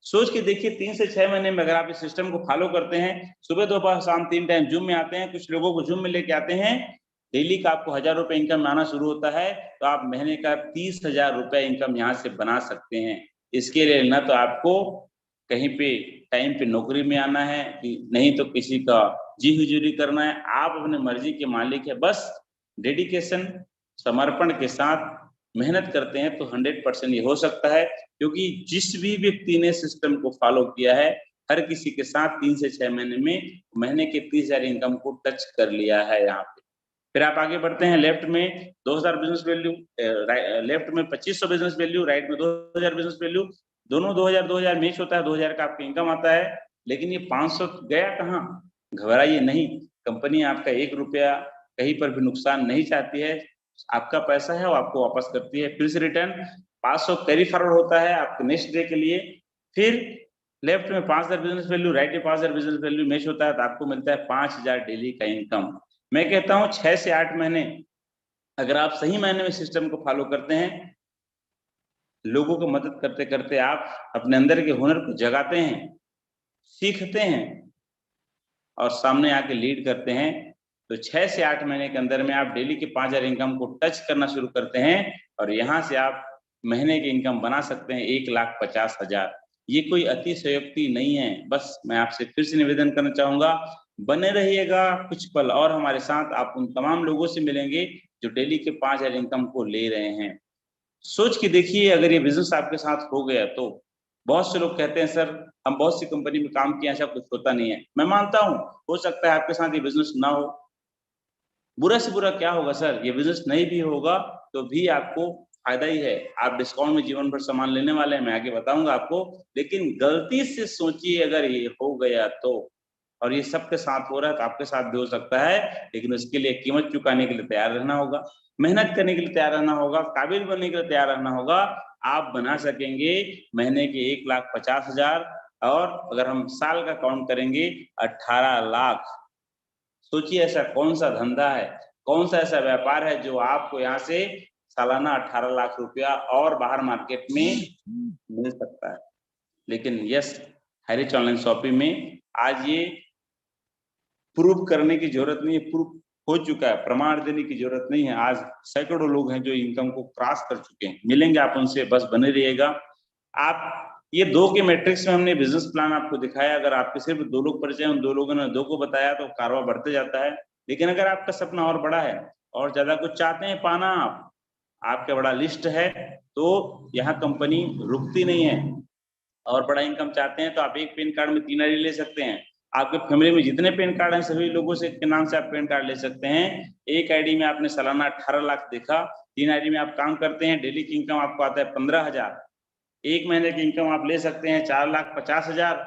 सोच के देखिए 3 से 6 महीने में अगर आप इस सिस्टम को फॉलो करते हैं, सुबह दोपहर शाम 3 टाइम जूम में आते हैं, कुछ लोगों को जूम में लेके आते हैं, डेली का आपको 1000 रुपए इनकम आना शुरू होता है, तो आप महीने का 30,000 रुपए इनकम यहाँ से बना सकते हैं। इसके लिए ना तो आपको कहीं पे टाइम पे नौकरी में आना है, नहीं तो किसी का जी हुजूरी करना है, आप अपने मर्जी के मालिक है। बस डेडिकेशन, समर्पण के साथ मेहनत करते हैं तो 100% ये हो सकता है, क्योंकि जिस भी व्यक्ति ने सिस्टम को फॉलो किया है, हर किसी के साथ 3 से 6 महीने में महीने के 30,000 इनकम को टच कर लिया है यहाँ पे। फिर आप आगे बढ़ते हैं, लेफ्ट में 2000 बिजनेस वैल्यू, लेफ्ट में 2500 बिजनेस वैल्यू, राइट में 2000 बिजनेस वैल्यू, दोनों 2000 मैच होता है, 2000 का आपका इनकम आता है। लेकिन ये 500 गया कहाँ? घबराइए नहीं, कंपनी आपका 1 रुपया कहीं पर भी नुकसान नहीं चाहती है। आपका पैसा है वो आपको वापस करती है। फिर से रिटर्न 500 कैरी फॉरवर्ड होता है आपके नेक्स्ट डे के लिए। फिर लेफ्ट में 5000 बिजनेस वैल्यू, राइट में 5000 बिजनेस वैल्यू मैच होता है, तो आपको मिलता है 5000 डेली का इनकम। मैं कहता हूं 6 से 8 महीने अगर आप सही मायने में सिस्टम को फॉलो करते हैं, लोगों को मदद करते करते आप अपने अंदर के हुनर को जगाते हैं, सीखते हैं और सामने आके लीड करते हैं, तो 6 से 8 महीने के अंदर में आप डेली के 5000 इनकम को टच करना शुरू करते हैं और यहाँ से आप महीने की इनकम बना सकते हैं 1,50,000। ये कोई अतिशयोक्ति नहीं है। बस मैं आपसे फिर से निवेदन करना चाहूंगा, बने रहिएगा कुछ पल और हमारे साथ। आप उन तमाम लोगों से मिलेंगे जो डेली के 5000 इनकम को ले रहे हैं। सोच के देखिए, अगर ये बिजनेस आपके साथ हो गया तो। बहुत से लोग कहते हैं सर हम बहुत सी कंपनी में काम किए, ऐसा कुछ होता नहीं है। मैं मानता हूँ हो सकता है आपके साथ ये बिजनेस ना हो, बुरा से बुरा क्या होगा सर, ये बिजनेस नहीं भी होगा तो भी आपको फायदा ही है। आप डिस्काउंट में जीवन भर सामान लेने वाले हैं, मैं आगे बताऊंगा आपको। लेकिन गलती से सोचिए अगर ये हो गया तो, और ये सबके साथ हो रहा है तो आपके साथ भी हो सकता है। लेकिन उसके लिए कीमत चुकाने के लिए तैयार रहना होगा, मेहनत करने के लिए तैयार रहना होगा, काबिल बनने के लिए तैयार रहना होगा। आप बना सकेंगे महीने के 1,50,000 और अगर हम साल का काउंट करेंगे 18 लाख। सोचिए ऐसा कौन सा धंधा है, कौन सा ऐसा व्यापार है जो आपको यहाँ से सालाना 18 लाख रुपया और बाहर मार्केट में मिल सकता है। लेकिन यस, हैरिच ऑनलाइन शॉपिंग में आज ये प्रूव करने की जरूरत नहीं है, प्रूव हो चुका है, प्रमाण देने की जरूरत नहीं है। आज सैकड़ों लोग हैं जो इनकम को क्रॉस कर चुके हैं। मिलेंगे आप उनसे, बस बने रहिएगा। आप ये 2 के मैट्रिक्स में हमने बिजनेस प्लान आपको दिखाया। अगर आपके सिर्फ 2 लोग परिचय, उन 2 लोगों ने 2 को बताया तो कारवा बढ़ते जाता है। लेकिन अगर आपका सपना और बड़ा है और ज्यादा कुछ चाहते हैं पाना, आपका बड़ा लिस्ट है, तो यहाँ कंपनी रुकती नहीं है। और बड़ा इनकम चाहते हैं तो आप एक पैन कार्ड में 3 आईडी ले सकते हैं। आपके फैमिली में जितने पैन कार्ड हैं सभी लोगों से के नाम से आप पैन कार्ड ले सकते हैं। एक आईडी में आपने सालाना 18 लाख देखा, 3 आईडी में आप काम करते हैं, डेली की इनकम आपको आता है 15,000। एक महीने की इनकम आप ले सकते हैं 4,50,000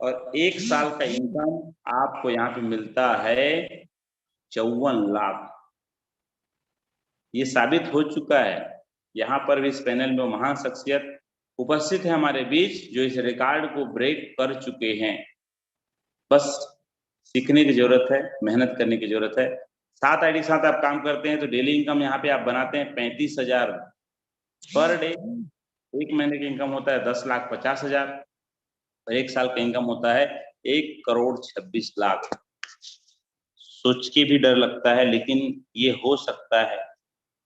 और 1 साल का इनकम आपको यहाँ पे मिलता है 54 लाख। ये साबित हो चुका है। यहाँ पर भी इस पैनल में महान शख्सियत उपस्थित है हमारे बीच जो इस रिकॉर्ड को ब्रेक कर चुके हैं। बस सीखने की जरूरत है, मेहनत करने की जरूरत है। 7 आईडी के साथ आप काम करते हैं तो डेली इनकम यहाँ पे आप बनाते हैं 35,000 पर डे। एक महीने की इनकम होता है 10,50,000 और 1 साल का इनकम होता है 1,26,00,000। सोच के भी डर लगता है, लेकिन ये हो सकता है।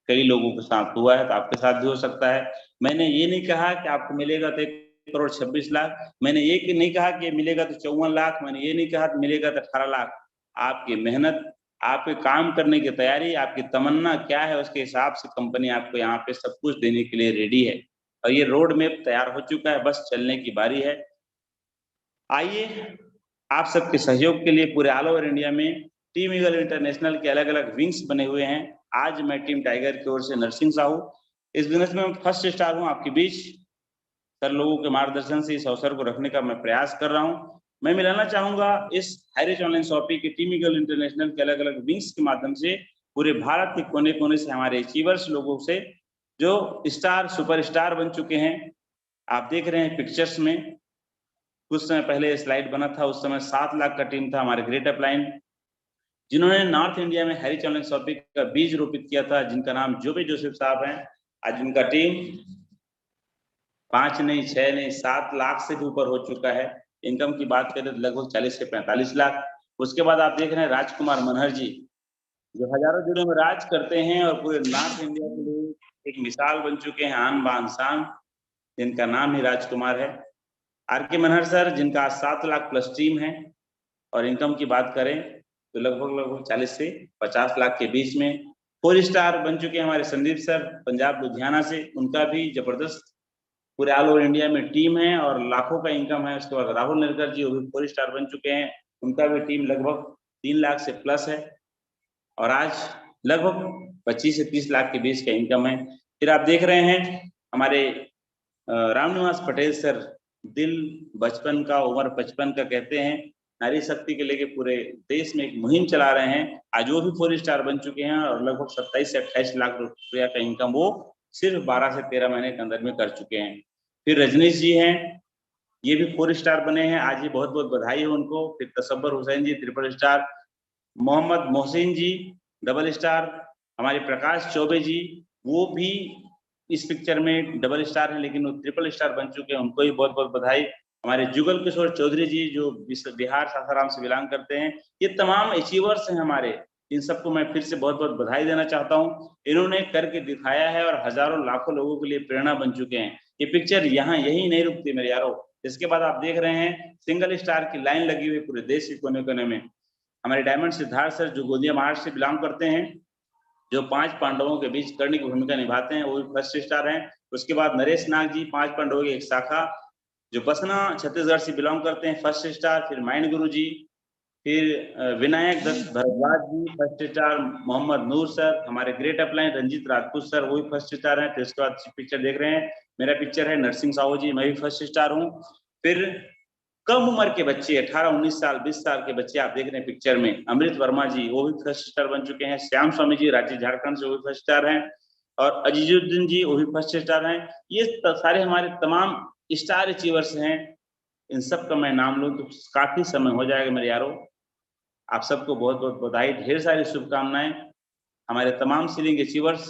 कई लोगों के साथ हुआ है तो आपके साथ भी हो सकता है। मैंने ये नहीं कहा कि आपको मिलेगा तो 1,26,00,000, मैंने ये नहीं कहा कि मिलेगा तो 54 लाख, मैंने ये नहीं कहा कि मिलेगा तो 18 लाख। आपकी मेहनत, आपके काम करने की तैयारी, आपकी तमन्ना क्या है उसके हिसाब से कंपनी आपको यहाँ पे सब कुछ देने के लिए रेडी है। और ये रोड मैप तैयार हो चुका है, बस चलने की बारी है। आइए, आप सबके सहयोग के लिए पूरे ऑल ओवर इंडिया में टीम ईगल इंटरनेशनल के अलग अलग विंग्स बने हुए हैं। आज मैं टीम टाइगर की ओर से नरसिंह साहू, इस बिजनेस में फर्स्ट स्टार हूँ आपके बीच। सर लोगों के मार्गदर्शन से इस अवसर को रखने का मैं प्रयास कर रहा हूँ। मैं मिलाना चाहूंगा इस हैरिच ऑनलाइन शॉपिंग की टीम ईगल इंटरनेशनल के अलग अलग विंग्स के माध्यम से पूरे भारत के कोने कोने से हमारे अचीवर्स लोगों से जो स्टार सुपरस्टार बन चुके हैं। आप देख रहे हैं पिक्चर्स में, कुछ समय पहले स्लाइड बना था, उस समय 7 लाख का टीम था हमारे ग्रेट अपलाइन, जिन्होंने नॉर्थ इंडिया में हैरिच ऑनलाइन शॉपिंग का बीज रोपित किया था, जिनका नाम जोबे जोसेफ साहब हैं। आज उनका टीम 5 नहीं, 6 नहीं, 7 लाख से भी ऊपर हो चुका है। इनकम की बात करें तो लगभग 40 से 45 लाख। उसके बाद आप देख रहे हैं राजकुमार मनहर जी, जो हजारों जिलों में राज करते हैं और पूरे नॉर्थ इंडिया के लिए एक मिसाल बन चुके हैं, आन बान शान, जिनका नाम ही राजकुमार है। आर.के. मनहर सर, जिनका 7 लाख प्लस टीम है और इनकम की बात करें तो लगभग 40 से 50 लाख के बीच में। 4 स्टार बन चुके हैं हमारे संदीप सर, पंजाब लुधियाना से, उनका भी जबरदस्त पूरे ऑल ओवर इंडिया में टीम है और लाखों का इनकम है। उसके बाद राहुल नरकर जी, वो भी 4 स्टार बन चुके हैं, उनका भी टीम लगभग 3 लाख से प्लस है। और आज लगभग 25 से 30 लाख के बीच का इनकम है। फिर आप देख रहे हैं हमारे रामनिवास पटेल सर, दिल बचपन का उम्र 55 का कहते हैं, नारी शक्ति के लेके पूरे देश में एक मुहिम चला रहे हैं। आज वो भी 4 स्टार बन चुके हैं और लगभग 27 से 28 लाख रुपया का इनकम वो सिर्फ 12 से 13 महीने के अंदर में कर चुके हैं। फिर रजनीश जी हैं, ये भी 4 स्टार बने हैं, आज ये बहुत बहुत बधाई है उनको। फिर तसब्बर हुसैन जी ट्रिपल स्टार, मोहम्मद मोहसिन जी डबल स्टार, हमारे प्रकाश चौबे जी वो भी इस पिक्चर में डबल स्टार है लेकिन वो ट्रिपल स्टार बन चुके हैं, उनको भी बहुत बहुत बधाई। हमारे जुगल किशोर चौधरी जी जो बिहार सासाराम से बिलोंग करते हैं, ये तमाम अचीवर्स हैं हमारे, इन सबको मैं फिर से बहुत बहुत बधाई देना चाहता हूँ। इन्होंने करके दिखाया है और हजारों लाखों लोगों के लिए प्रेरणा बन चुके हैं। ये पिक्चर यहाँ यही नहीं रुकती मेरे यारों। इसके बाद आप देख रहे हैं सिंगल स्टार की लाइन लगी हुई पूरे देश के कोने कोने में। हमारे डायमंड सिद्धार्थ सर जो गोंदिया महाराष्ट्र से बिलोंग करते हैं, जो 5 पांडवों के बीच कर्ण की भूमिका निभाते हैं, वो भी फर्स्ट स्टार हैं। उसके बाद नरेश नाग जी 5 पांडवों की एक शाखा, जो बसना छत्तीसगढ़ से बिलोंग करते हैं, फर्स्ट स्टार। फिर माइंड गुरु जी, फिर Vinayak Dutt Bhardwaj ji first star, Mohammad Noor sir, हमारे great upline Ranjit Rajput sir वो भी फर्स्ट स्टार हैं। फिर उसके बाद पिक्चर देख रहे हैं, मेरा पिक्चर है नरसिंह साहू जी, मैं भी फर्स्ट स्टार हूँ। फिर कम उम्र के बच्चे 18-19 साल 20 साल के बच्चे आप देख रहे हैं पिक्चर में, अमृत वर्मा जी वो भी फर्स्ट स्टार बन चुके हैं। श्याम स्वामी जी राज्य झारखंड से वो भी फर्स्ट स्टार हैं और अजीजुद्दीन जी वो भी फर्स्ट स्टार हैं। ये सारे हमारे तमाम स्टार अचीवर्स हैं। इन सब का मैं नाम लूं तो काफी समय हो जाएगा मेरे यारों। आप सबको बहुत बहुत बधाई, ढेर सारी शुभकामनाएं। हमारे तमाम सीलिंग अचीवर्स,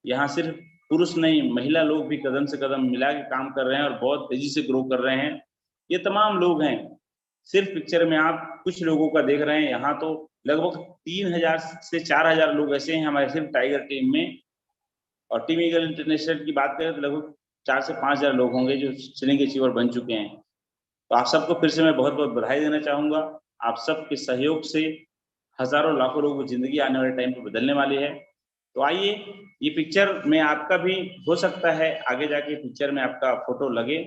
यहाँ सिर्फ पुरुष नहीं महिला लोग भी कदम से कदम मिला के काम कर रहे हैं और बहुत तेजी से ग्रो कर रहे हैं। ये तमाम लोग हैं, सिर्फ पिक्चर में आप कुछ लोगों का देख रहे हैं। यहाँ तो लगभग 3000 से 4000 लोग ऐसे हैं हमारे सिर्फ टाइगर टीम में, और टीम ईगल इंटरनेशनल की बात करें तो लगभग 4 से 5000 लोग होंगे जो सीलिंग अचीवर बन चुके हैं। तो आप सबको फिर से मैं बहुत बहुत बधाई देना चाहूंगा। आप सबके सहयोग से हजारों लाखों लोगों की जिंदगी आने वाले टाइम पे बदलने वाली है। तो आइए, ये पिक्चर में आपका भी हो सकता है आगे जाके पिक्चर में आपका फोटो लगे।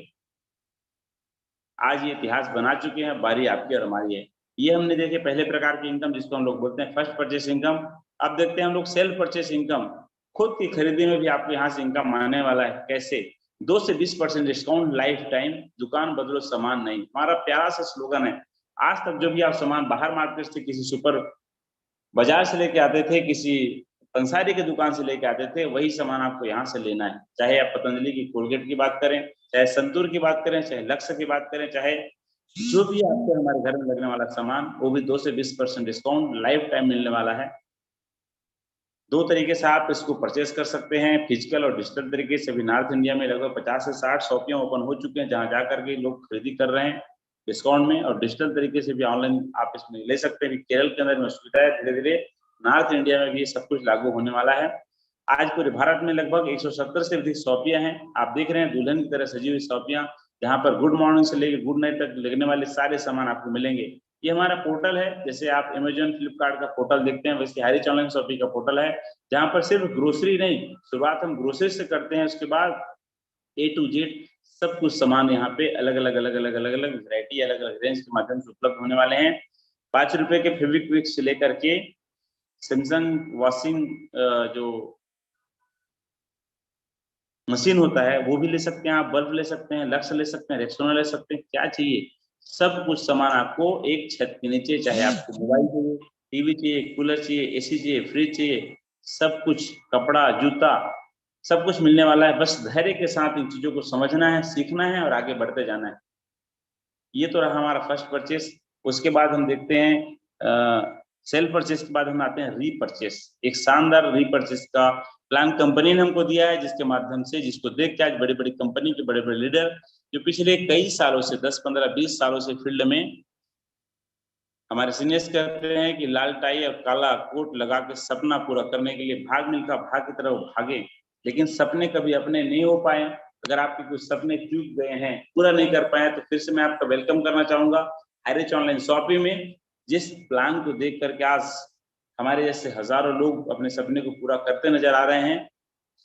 आज ये इतिहास बना चुके हैं, बारी आपकी और हमारी है। ये हमने देखे पहले प्रकार की इनकम जिसको हम लोग बोलते हैं फर्स्ट परचेस इनकम। अब देखते हैं हम लोग सेल्फ परचेस इनकम, खुद की खरीदी में भी आपको यहाँ से इनकम आने वाला है। कैसे? 2 से 20% डिस्काउंट लाइफ टाइम, दुकान बदलो सामान नहीं, हमारा प्यारा सा स्लोगन है। आज तक जो भी आप सामान बाहर मार्केट से किसी सुपर बाजार से लेके आते थे, किसी पंसारी की दुकान से लेके आते थे, वही सामान आपको यहाँ से लेना है। चाहे आप पतंजलि की कोलगेट की बात करें, चाहे संतूर की बात करें, चाहे लक्स की बात करें, चाहे जो भी आपको हमारे घर में लगने वाला सामान, वो भी 2 से 20% डिस्काउंट लाइफ टाइम मिलने वाला है। 2 तरीके से आप इसको परचेस कर सकते हैं, फिजिकल और डिजिटल तरीके से। अभी नॉर्थ इंडिया में लगभग 50 से 60 शॉपियां ओपन हो चुके हैं, जहां जाकर के लोग खरीदी कर रहे हैं डिस्काउंट में, और डिजिटल तरीके से भी ऑनलाइन आप इसमें ले सकते हैं। केरल के अंदर में सुविधा है, धीरे धीरे नॉर्थ इंडिया में भी ये सब कुछ लागू होने वाला है। आज पूरे भारत में लगभग 170 से अधिक शॉपियां हैं। आप देख रहे हैं दुल्हन की तरह सजी हुई शॉपियां, जहां पर गुड मॉर्निंग से लेकर गुड नाइट तक लगने वाले सारे सामान आपको मिलेंगे। ये हमारा पोर्टल है, जैसे आप अमेजन फ्लिपकार्ट का पोर्टल देखते हैं, वैसे हरीश ऑनलाइन शॉपिंग का पोर्टल है, जहां पर सिर्फ ग्रोसरी नहीं, शुरुआत हम ग्रोसरी से करते हैं, उसके बाद ए टू जेड सब कुछ सामान यहाँ पे अलग अलग वैरायटी, अलग अलग रेंज के माध्यम से उपलब्ध होने वाले हैं। 5 रुपए के फेविक्विक से लेकर के सैमसंग वॉशिंग जो मशीन होता है वो भी ले सकते हैं आप, बल्ब ले सकते हैं, लक्स ले सकते हैं, रेक्सोना ले सकते हैं, क्या चाहिए सब कुछ सामान आपको एक छत के नीचे। चाहे आपको मोबाइल चाहिए, टीवी चाहिए, कूलर चाहिए, एसी चाहिए, फ्रिज चाहिए, सब कुछ, कपड़ा, जूता, सब कुछ मिलने वाला है। बस धैर्य के साथ इन चीजों को समझना है, सीखना है और आगे बढ़ते जाना है। ये तो रहा हमारा फर्स्ट परचेस। उसके बाद हम देखते हैं सेल्फ परचेस के बाद हम आते हैं रीपरचेस। एक शानदार रीपरचेस का प्लान कंपनी ने हमको दिया है, जिसके माध्यम से, जिसको देख के आज बड़ी बड़ी कंपनी के बड़े बड़े लीडर जो पिछले कई सालों से 10, 15, 20 सालों से फील्ड में हमारे सीनियर्स कहते हैं कि लाल टाई और काला कोट लगा के सपना पूरा करने के लिए भाग मिल्खा भाग की तरह भागे, लेकिन सपने कभी अपने नहीं हो पाए। अगर आपके कुछ सपने चूक गए हैं, पूरा नहीं कर पाए, तो फिर से मैं आपका वेलकम करना चाहूंगा हरीश ऑनलाइन शॉपिंग में। जिस प्लान को देख करके आज हमारे जैसे हजारों लोग अपने सपने को पूरा करते नजर आ रहे हैं,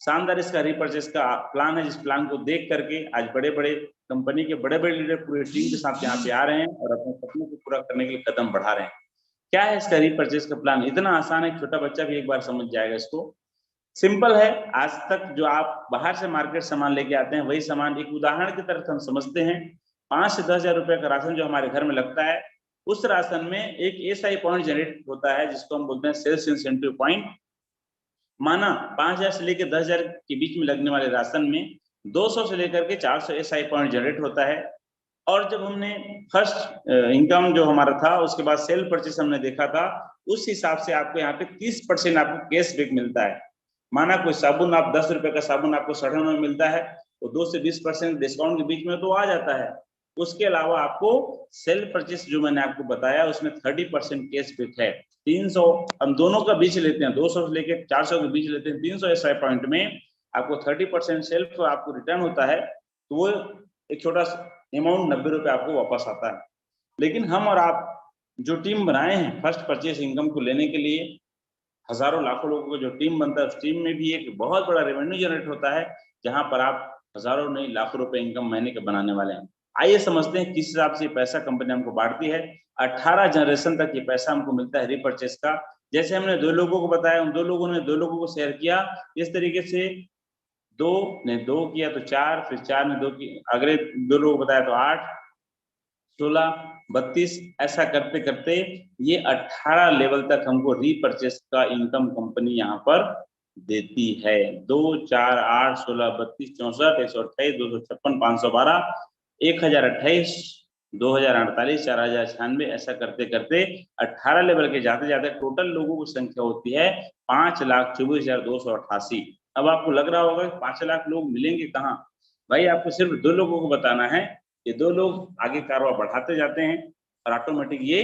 शानदार इसका रीपरचेस का प्लान है। जिस प्लान को देख करके आज बड़े बड़े कंपनी के बड़े बड़े लीडर पूरे टीम के साथ यहाँ पे आ रहे हैं और अपने सपनों को पूरा करने के लिए कदम बढ़ा रहे हैं। क्या है इसका रीपरचेज का प्लान? इतना आसान है, छोटा बच्चा भी एक बार समझ जाएगा इसको। सिंपल है। आज तक जो आप बाहर से मार्केट सामान लेके आते हैं, वही सामान एक उदाहरण की तरह हम समझते हैं। 5 से 10 हजार रुपए का राशन जो हमारे घर में लगता है, उस राशन में एक एसआई पॉइंट जनरेट होता है, जिसको हम बोलते हैं सेल्स इंसेंटिव पॉइंट। माना 5,000 से लेकर 10,000 के बीच में लगने वाले राशन में 200 से लेकर के 400 एसआई पॉइंट जनरेट होता है। और जब हमने फर्स्ट इनकम जो हमारा था, उसके बाद सेल परचेस हमने देखा था, उस हिसाब से आपको यहाँ पे 30% आपको कैशबैक मिलता है। माना कोई साबुन, आप 10 रुपए का साबुन आपको 97 में मिलता है, तो 2 से 20% डिस्काउंट के बीच में तो आ जाता है। उसके अलावा आपको सेल परचेस जो मैंने आपको बताया, उसमें 30% कैशबैक है। 300 हम दोनों का बीच लेते हैं, 200 से लेकर 400 के बीच लेते हैं, 300 एसआई पॉइंट में आपको 30% सेल्फ आपको रिटर्न होता है, तो वो एक छोटा अमाउंट 90 रुपए आपको वापस आता है। लेकिन हम और आप जो टीम बनाए हैं फर्स्ट परचेस इनकम को लेने के लिए, हजारों लाखों लोगों का जो टीम बनता है, उस टीम में भी एक बहुत बड़ा रेवेन्यू जनरेट होता है, जहां पर आप हजारों नहीं लाखों रुपए इनकम महीने के बनाने वाले हैं। आइए समझते हैं किस हिसाब से पैसा कंपनी हमको बांटती है। 18 जनरेशन तक ये पैसा हमको मिलता है रिपर्चेस का। जैसे हमने 2 लोगों को बताया, उन 2 लोगों ने 2 लोगों को शेयर किया, इस तरीके से 2 ने 2 किया तो 4, फिर 4 ने 2 की, अगले 2 लोगों को बताया तो 8, 16, 32, ऐसा करते करते ये 18 लेवल तक हमको रीपरचेस का इनकम कंपनी यहाँ पर देती है। 2, 4, 8, 16, 32, 64, 128, 256, 512, 1028, 2048, 4096, ऐसा करते करते 18 लेवल के जाते जाते टोटल लोगों की संख्या होती है 5,24,288। अब आपको लग रहा होगा 5 लाख लोग मिलेंगे कहाँ? भाई आपको सिर्फ 2 लोगों को बताना है। ये 2 लोग आगे कारोबार बढ़ाते जाते हैं और ऑटोमेटिक ये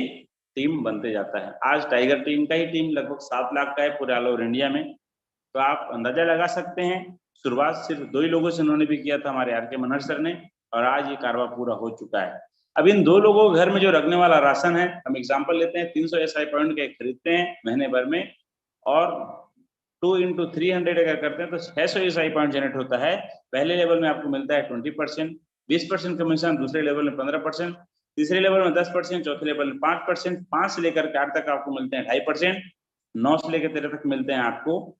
टीम बनते जाता है। आज टाइगर टीम का ही टीम लगभग 7 लाख का है पूरे ऑल ओवर इंडिया में। तो आप अंदाजा लगा सकते हैं, शुरुआत सिर्फ 2 ही लोगों से उन्होंने भी किया था, हमारे आर के मनहर सर ने, और आज ये कारोबार पूरा हो चुका है। अब इन 2 लोगों के घर में जो रखने वाला राशन है, हम एग्जाम्पल लेते हैं, 300 एसआई पॉइंट के खरीदते हैं महीने भर में, और 2 into 300 अगर करते हैं तो 600 एसआई पॉइंट जनरेट होता है। पहले लेवल में आपको मिलता है 20%, 20% कमीशन, दूसरे लेवल में 15%, तीसरे लेवल में 10%, चौथे लेवल में 5%, 5 से लेकर 8 तक आपको मिलते हैं 2.5%, 9 से लेकर 13 तक मिलते हैं आपको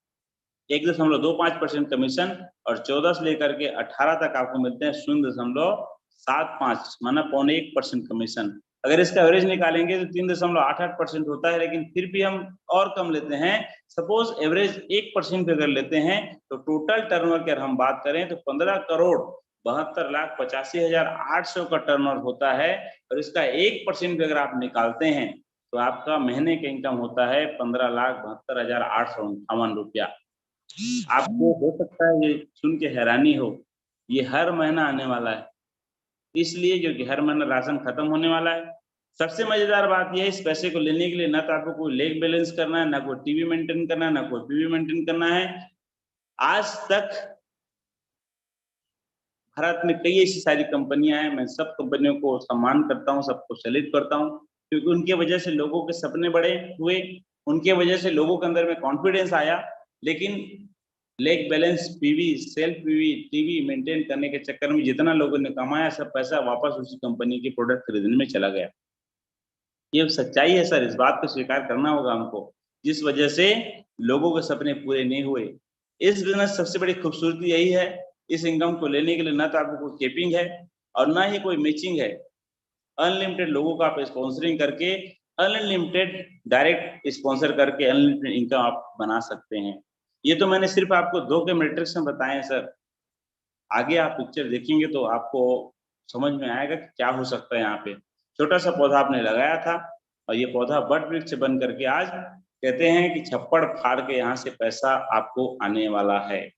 1.25% कमीशन, और 14 से लेकर के 18 तक आपको मिलते हैं 0.75, माना 0.25% कमीशन। अगर इसका एवरेज निकालेंगे तो 3.88% होता है, लेकिन फिर भी हम और कम लेते हैं। सपोज एवरेज 1% अगर लेते हैं तो टोटल टर्नओवर की अगर हम बात करें तो 15,72,85,800 का टर्नओवर होता है, और इसका 1% अगर आप निकालते हैं तो आपका महीने का इनकम होता है 15,72,858 रुपया। आपको हो सकता है ये सुन के हैरानी हो, ये हर महीना आने वाला है, इसलिए क्योंकि हर महीना राशन खत्म होने वाला है। सबसे मजेदार बात यह है, इस पैसे को लेने के लिए ना तो आपको कोई लेग बैलेंस करना है, ना कोई टीवी मेंटेन करना है, ना कोई पीवी मेंटेन करना है। आज तक भारत में कई ऐसी सारी कंपनियां हैं, मैं सब कंपनियों को सम्मान करता हूं, सबको सैल्यूट करता हूं, क्योंकि उनके वजह से लोगों के सपने बड़े हुए, उनके वजह से लोगों के अंदर में कॉन्फिडेंस आया। लेकिन leg balance, PV, self PV, TV maintain करने के चक्कर में जितना लोगों ने कमाया, सब पैसा वापस उसी कंपनी के प्रोडक्ट खरीदने में चला गया। ये सच्चाई है सर, इस बात को स्वीकार करना होगा हमको, जिस वजह से लोगों के सपने पूरे नहीं हुए। इस बिजनेस सबसे बड़ी खूबसूरती यही है, इस इनकम को लेने के लिए ना तो आपको कोई केपिंग है और ना ही कोई मैचिंग है। अनलिमिटेड लोगों को आप स्पॉन्सरिंग करके, अनलिमिटेड डायरेक्ट स्पॉन्सर करके अनलिमिटेड इनकम आप बना सकते हैं। ये तो मैंने सिर्फ आपको 2 के मैट्रिक्स में बताए हैं सर। आगे आप पिक्चर देखेंगे तो आपको समझ में आएगा कि क्या हो सकता है। यहाँ पे छोटा सा पौधा आपने लगाया था और ये पौधा बड़ वृक्ष बन करके आज कहते हैं कि छप्पड़ फाड़ के यहाँ से पैसा आपको आने वाला है।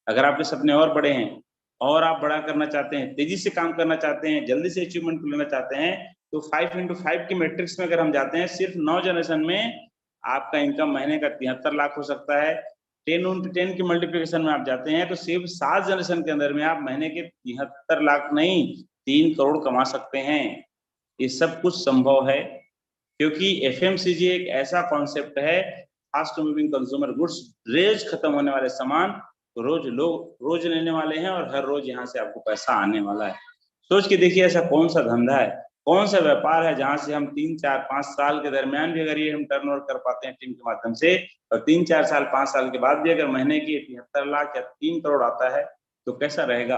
अगर आपके सपने और बड़े हैं और आप बड़ा करना चाहते हैं, तेजी से काम करना चाहते हैं, जल्दी से अचीवमेंट को लेना चाहते हैं, तो 5 into 5 की मैट्रिक्स में अगर हम जाते हैं, सिर्फ 9 जनरेशन में आपका इनकम महीने का 73 लाख हो सकता है। 10 into 10 की मल्टीप्लिकेशन में आप जाते हैं तो सिर्फ 7 जनरेशन के अंदर में आप महीने के 73 लाख नहीं 3 करोड़ कमा सकते हैं। ये सब कुछ संभव है क्योंकि एफएमसीजी एक ऐसा कॉन्सेप्ट है, फास्ट मूविंग कंज्यूमर गुड्स, रोज खत्म होने वाले सामान तो रोज लोग रोज लेने वाले हैं और हर रोज यहाँ से आपको पैसा आने वाला है। सोच के देखिए ऐसा कौन सा धंधा है कौन सा व्यापार है जहां से हम 3, 4, 5 साल के दरमियान भी अगर ये हम टर्नओवर कर पाते हैं टीम के माध्यम से, और 3, 4 साल 5 साल के बाद भी अगर महीने की 73 लाख या 3 करोड़ आता है तो कैसा रहेगा?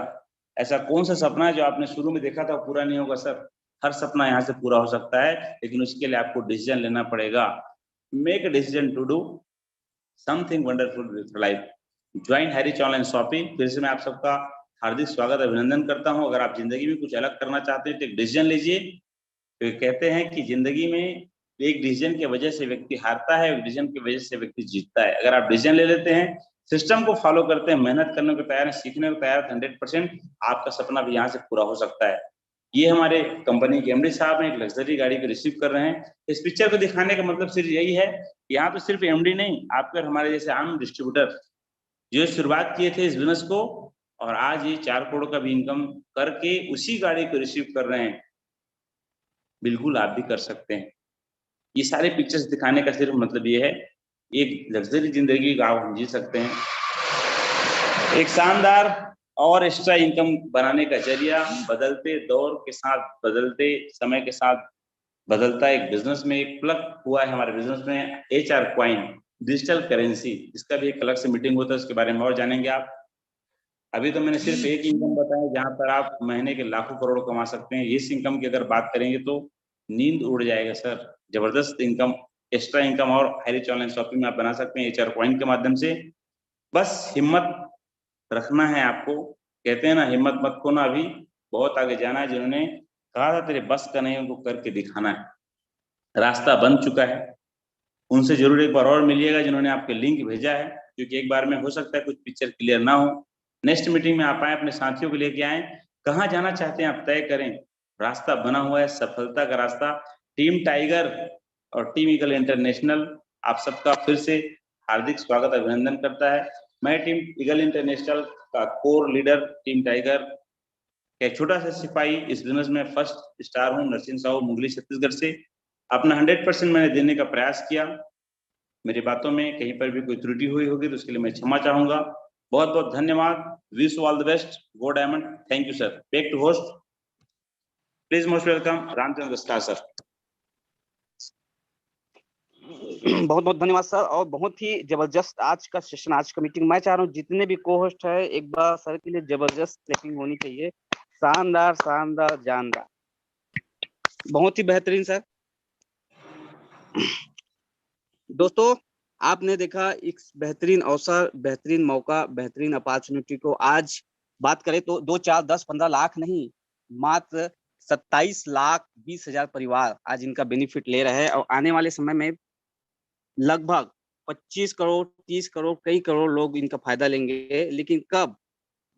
ऐसा कौन सा सपना है जो आपने शुरू में देखा था पूरा नहीं होगा सर? हर सपना यहाँ से पूरा हो सकता है, लेकिन उसके लिए आपको डिसीजन लेना पड़ेगा। Make a decision to do something wonderful with life. Join HiRich online shopping. फिर से मैं आप सबका हार्दिक स्वागत अभिनंदन करता हूं। अगर आप जिंदगी में कुछ अलग करना चाहते हैं तो एक डिसीजन लीजिए। तो कहते हैं कि जिंदगी में एक डिसीजन की वजह से व्यक्ति हारता है, एक डिसीजन की वजह से व्यक्ति जीतता है। अगर आप डिसीजन ले लेते हैं, सिस्टम को फॉलो करते हैं, मेहनत करने को तैयार है, सीखने को तैयार है, 100% आपका सपना भी यहाँ से पूरा हो सकता है। ये हमारे कंपनी के एमडी साहब हैं, एक लग्जरी गाड़ी को रिसीव कर रहे हैं। इस पिक्चर को दिखाने का मतलब सिर्फ यही है, यहाँ तो सिर्फ एमडी नहीं, आपके हमारे जैसे आम डिस्ट्रीब्यूटर जो शुरुआत किए थे इस बिजनेस को, और आज ये 4 करोड़ का भी इनकम करके उसी गाड़ी को रिसीव कर रहे हैं, बिल्कुल आप भी कर सकते हैं। ये सारे पिक्चर्स दिखाने का सिर्फ मतलब ये है, एक लग्जरी जिंदगी का हम जी सकते हैं। एक शानदार और एक्स्ट्रा इनकम बनाने का जरिया बदलते दौर के साथ, बदलते समय के साथ बदलता एक बिजनेस में एक प्लग हुआ है हमारे बिजनेस में, HR कॉइन डिजिटल करेंसी। इसका भी एक अलग से मीटिंग होता है, उसके बारे में और जानेंगे आप। अभी तो मैंने सिर्फ एक इनकम बताया जहां पर आप महीने के लाखों करोड़ कमा सकते हैं। इस इनकम की अगर बात करेंगे तो नींद उड़ जाएगा सर। जबरदस्त इनकम, एक्स्ट्रा इनकम और हैरिच ऑनलाइन शॉपिंग में आप बना सकते हैं HR कॉइन के माध्यम से। बस हिम्मत रखना है आपको। कहते हैं ना, हिम्मत मत खोना, अभी बहुत आगे जाना है। जिन्होंने कहा था तेरे बस का नहीं, उनको करके दिखाना है। रास्ता बन चुका है, उनसे जरूर एक बार और मिलिएगा जिन्होंने आपके लिंक भेजा है, क्योंकि एक बार में हो सकता है कुछ पिक्चर क्लियर ना हो। नेक्स्ट मीटिंग में आप आए, अपने साथियों को लेके आए, कहाँ जाना चाहते हैं आप तय करें। रास्ता बना हुआ है, सफलता का रास्ता। टीम टाइगर और टीम ईगल इंटरनेशनल आप सबका फिर से हार्दिक स्वागत अभिनंदन करता है। मैं टीम ईगल इंटरनेशनल का कोर लीडर, टीम टाइगर एक छोटा सा सिपाही, इस बिजनेस में फर्स्ट स्टार हूँ, नरसिंह साहू, मुंगली, छत्तीसगढ़ से। अपना 100% मैंने देने का प्रयास किया। मेरी बातों में कहीं पर भी कोई त्रुटि हुई होगी तो उसके लिए मैं क्षमा चाहूंगा। बहुत बहुत धन्यवाद। Wish all the best, go diamond. Thank you sir. Back to host, please most welcome Ramchandra star sir. बहुत बहुत धन्यवाद सर, और बहुत ही जबरदस्त आज का सेशन, आज का मीटिंग। मैं चाह रहा हूँ जितने भी को होस्ट है, एक बार सर के लिए जबरदस्त क्लैपिंग होनी चाहिए। शानदार शानदार जानदार, बहुत ही बेहतरीन सर। दोस्तों, आपने देखा एक बेहतरीन अवसर, बेहतरीन मौका, बेहतरीन अपॉर्चुनिटी को। आज बात करें तो 2, 4, 10, 15 लाख नहीं, मात्र 27,20,000 परिवार आज इनका बेनिफिट ले रहे हैं, और आने वाले समय में लगभग 25 करोड़, 30 करोड़, कई करोड़ लोग इनका फायदा लेंगे। लेकिन कब?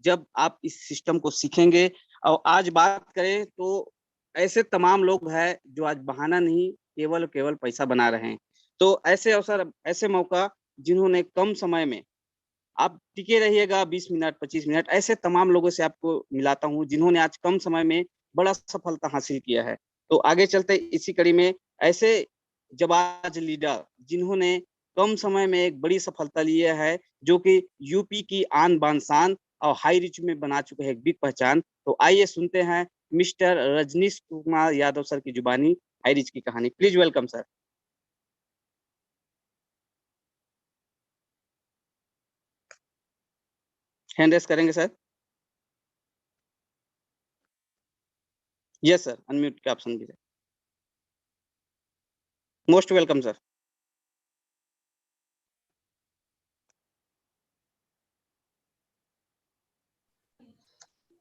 जब आप इस सिस्टम को सीखेंगे। और आज बात करें तो ऐसे तमाम लोग हैं जो आज बहाना नहीं, केवल केवल पैसा बना रहे हैं। तो ऐसे अवसर, ऐसे मौका, जिन्होंने कम समय में, आप टिके रहिएगा 20 मिनट, 25 मिनट, ऐसे तमाम लोगों से आपको मिलाता हूँ जिन्होंने आज कम समय में बड़ा सफलता हासिल किया है। तो आगे चलते इसी कड़ी में ऐसे जाबाज लीडर जिन्होंने कम समय में एक बड़ी सफलता लिया है, जो कि यूपी की आन बान शान और हाई रिच में बना चुके हैं एक बिग पहचान। तो आइए सुनते हैं मिस्टर रजनीश कुमार यादव सर की जुबानी हाई रिच की कहानी। Please welcome sir. Hand raise करेंगे सर? यस सर, अनम्यूट के ऑप्शन दीजिए। Most welcome sir.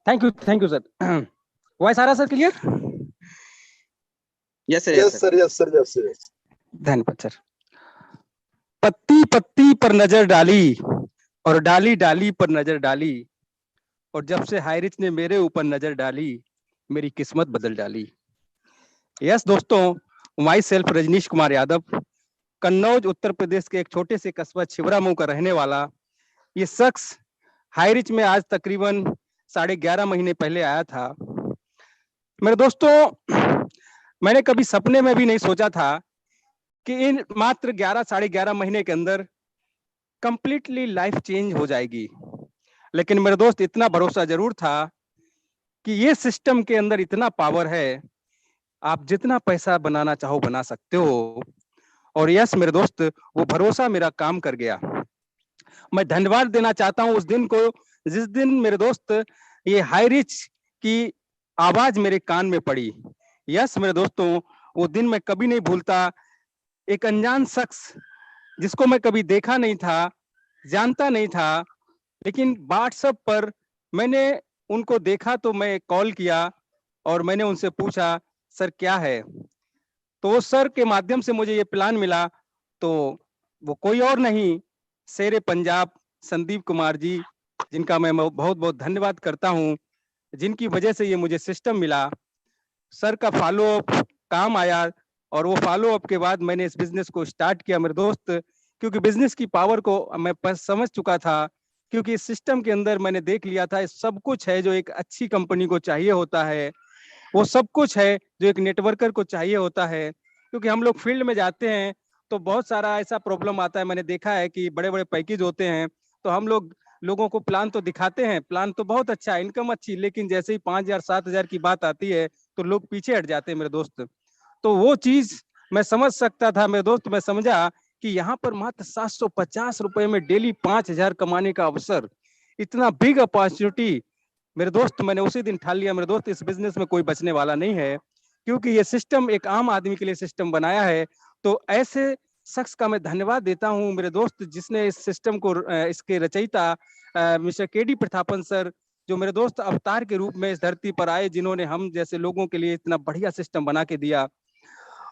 Thank you sir. Voice आ रहा sir clear? Yes sir, yes sir, yes sir, yes sir. धन्यवाद सर। पत्ती पत्ती पर नजर डाली और डाली डाली पर नजर डाली, और जब से हाईरिच ने मेरे ऊपर नजर डाली, मेरी किस्मत बदल डाली। यस दोस्तों, माई सेल्फ रजनीश कुमार यादव, कन्नौज उत्तर प्रदेश के एक छोटे से कस्बा छिबरामऊ का रहने वाला ये शख्स हाईरिच में आज तकरीबन 11.5 महीने पहले आया था। मेरे दोस्तों, मैंने कभी सपने में भी नहीं सोचा था कि इन मात्र 11-11.5 महीने के अंदर कंप्लीटली लाइफ चेंज हो जाएगी। लेकिन मेरे दोस्त, इतना भरोसा जरूर था कि ये सिस्टम के अंदर इतना पावर है आप जितना पैसा बनाना चाहो बना सकते हो। और यस मेरे दोस्त, वो भरोसा मेरा काम कर गया। मैं धन्यवाद देना चाहता हूं उस दिन को, जिस दिन मेरे दोस्त ये हाई रिच की आवाज मेरे कान में पड़ी। यस मेरे दोस्तों, वो दिन मैं कभी नहीं भूलता। एक अनजान शख्स जिसको मैं कभी देखा नहीं था, जानता नहीं था, लेकिन व्हाट्सएप पर मैंने उनको देखा तो मैं कॉल किया और मैंने उनसे पूछा सर क्या है। तो सर के माध्यम से मुझे ये प्लान मिला। तो वो कोई और नहीं, शेरे पंजाब संदीप कुमार जी, जिनका मैं बहुत बहुत धन्यवाद करता हूँ, जिनकी वजह से ये मुझे सिस्टम मिला। सर का फॉलो अप काम आया और वो फॉलो अप के बाद मैंने इस बिजनेस को स्टार्ट किया मेरे दोस्त। क्योंकि बिजनेस की पावर को मैं समझ चुका था, क्योंकि इस सिस्टम के अंदर मैंने देख लिया था सब कुछ है जो एक अच्छी कंपनी को चाहिए होता है। वो सब कुछ है जो एक नेटवर्कर को चाहिए होता है। क्योंकि हम लोग फील्ड में जाते हैं तो बहुत सारा ऐसा प्रॉब्लम आता है, मैंने देखा है कि बड़े बड़े पैकेज होते हैं तो हम लोगों को प्लान तो दिखाते हैं, प्लान तो बहुत अच्छा है, इनकम अच्छी, लेकिन जैसे ही 5,000 7,000 की बात आती है तो लोग पीछे हट जाते हैं मेरे दोस्त। तो वो चीज मैं समझ सकता था मेरे दोस्त। मैं समझा कि यहाँ पर मात्र 750 रुपए में डेली 5,000 कमाने का अवसर, इतना बिग अपॉर्चुनिटी मेरे दोस्त, मैंने उसी दिन ठान लिया मेरे दोस्त इस बिजनेस में कोई बचने वाला नहीं है। क्योंकि ये सिस्टम एक आम आदमी के लिए सिस्टम बनाया है। तो ऐसे शख्स का मैं धन्यवाद देता हूँ मेरे दोस्त, जिसने इस सिस्टम को इसके रचयिता मिस्टर केडी प्रतापन सर, जो मेरे दोस्त अवतार के रूप में इस धरती पर आए, जिन्होंने हम जैसे लोगों के लिए इतना बढ़िया सिस्टम बना के दिया।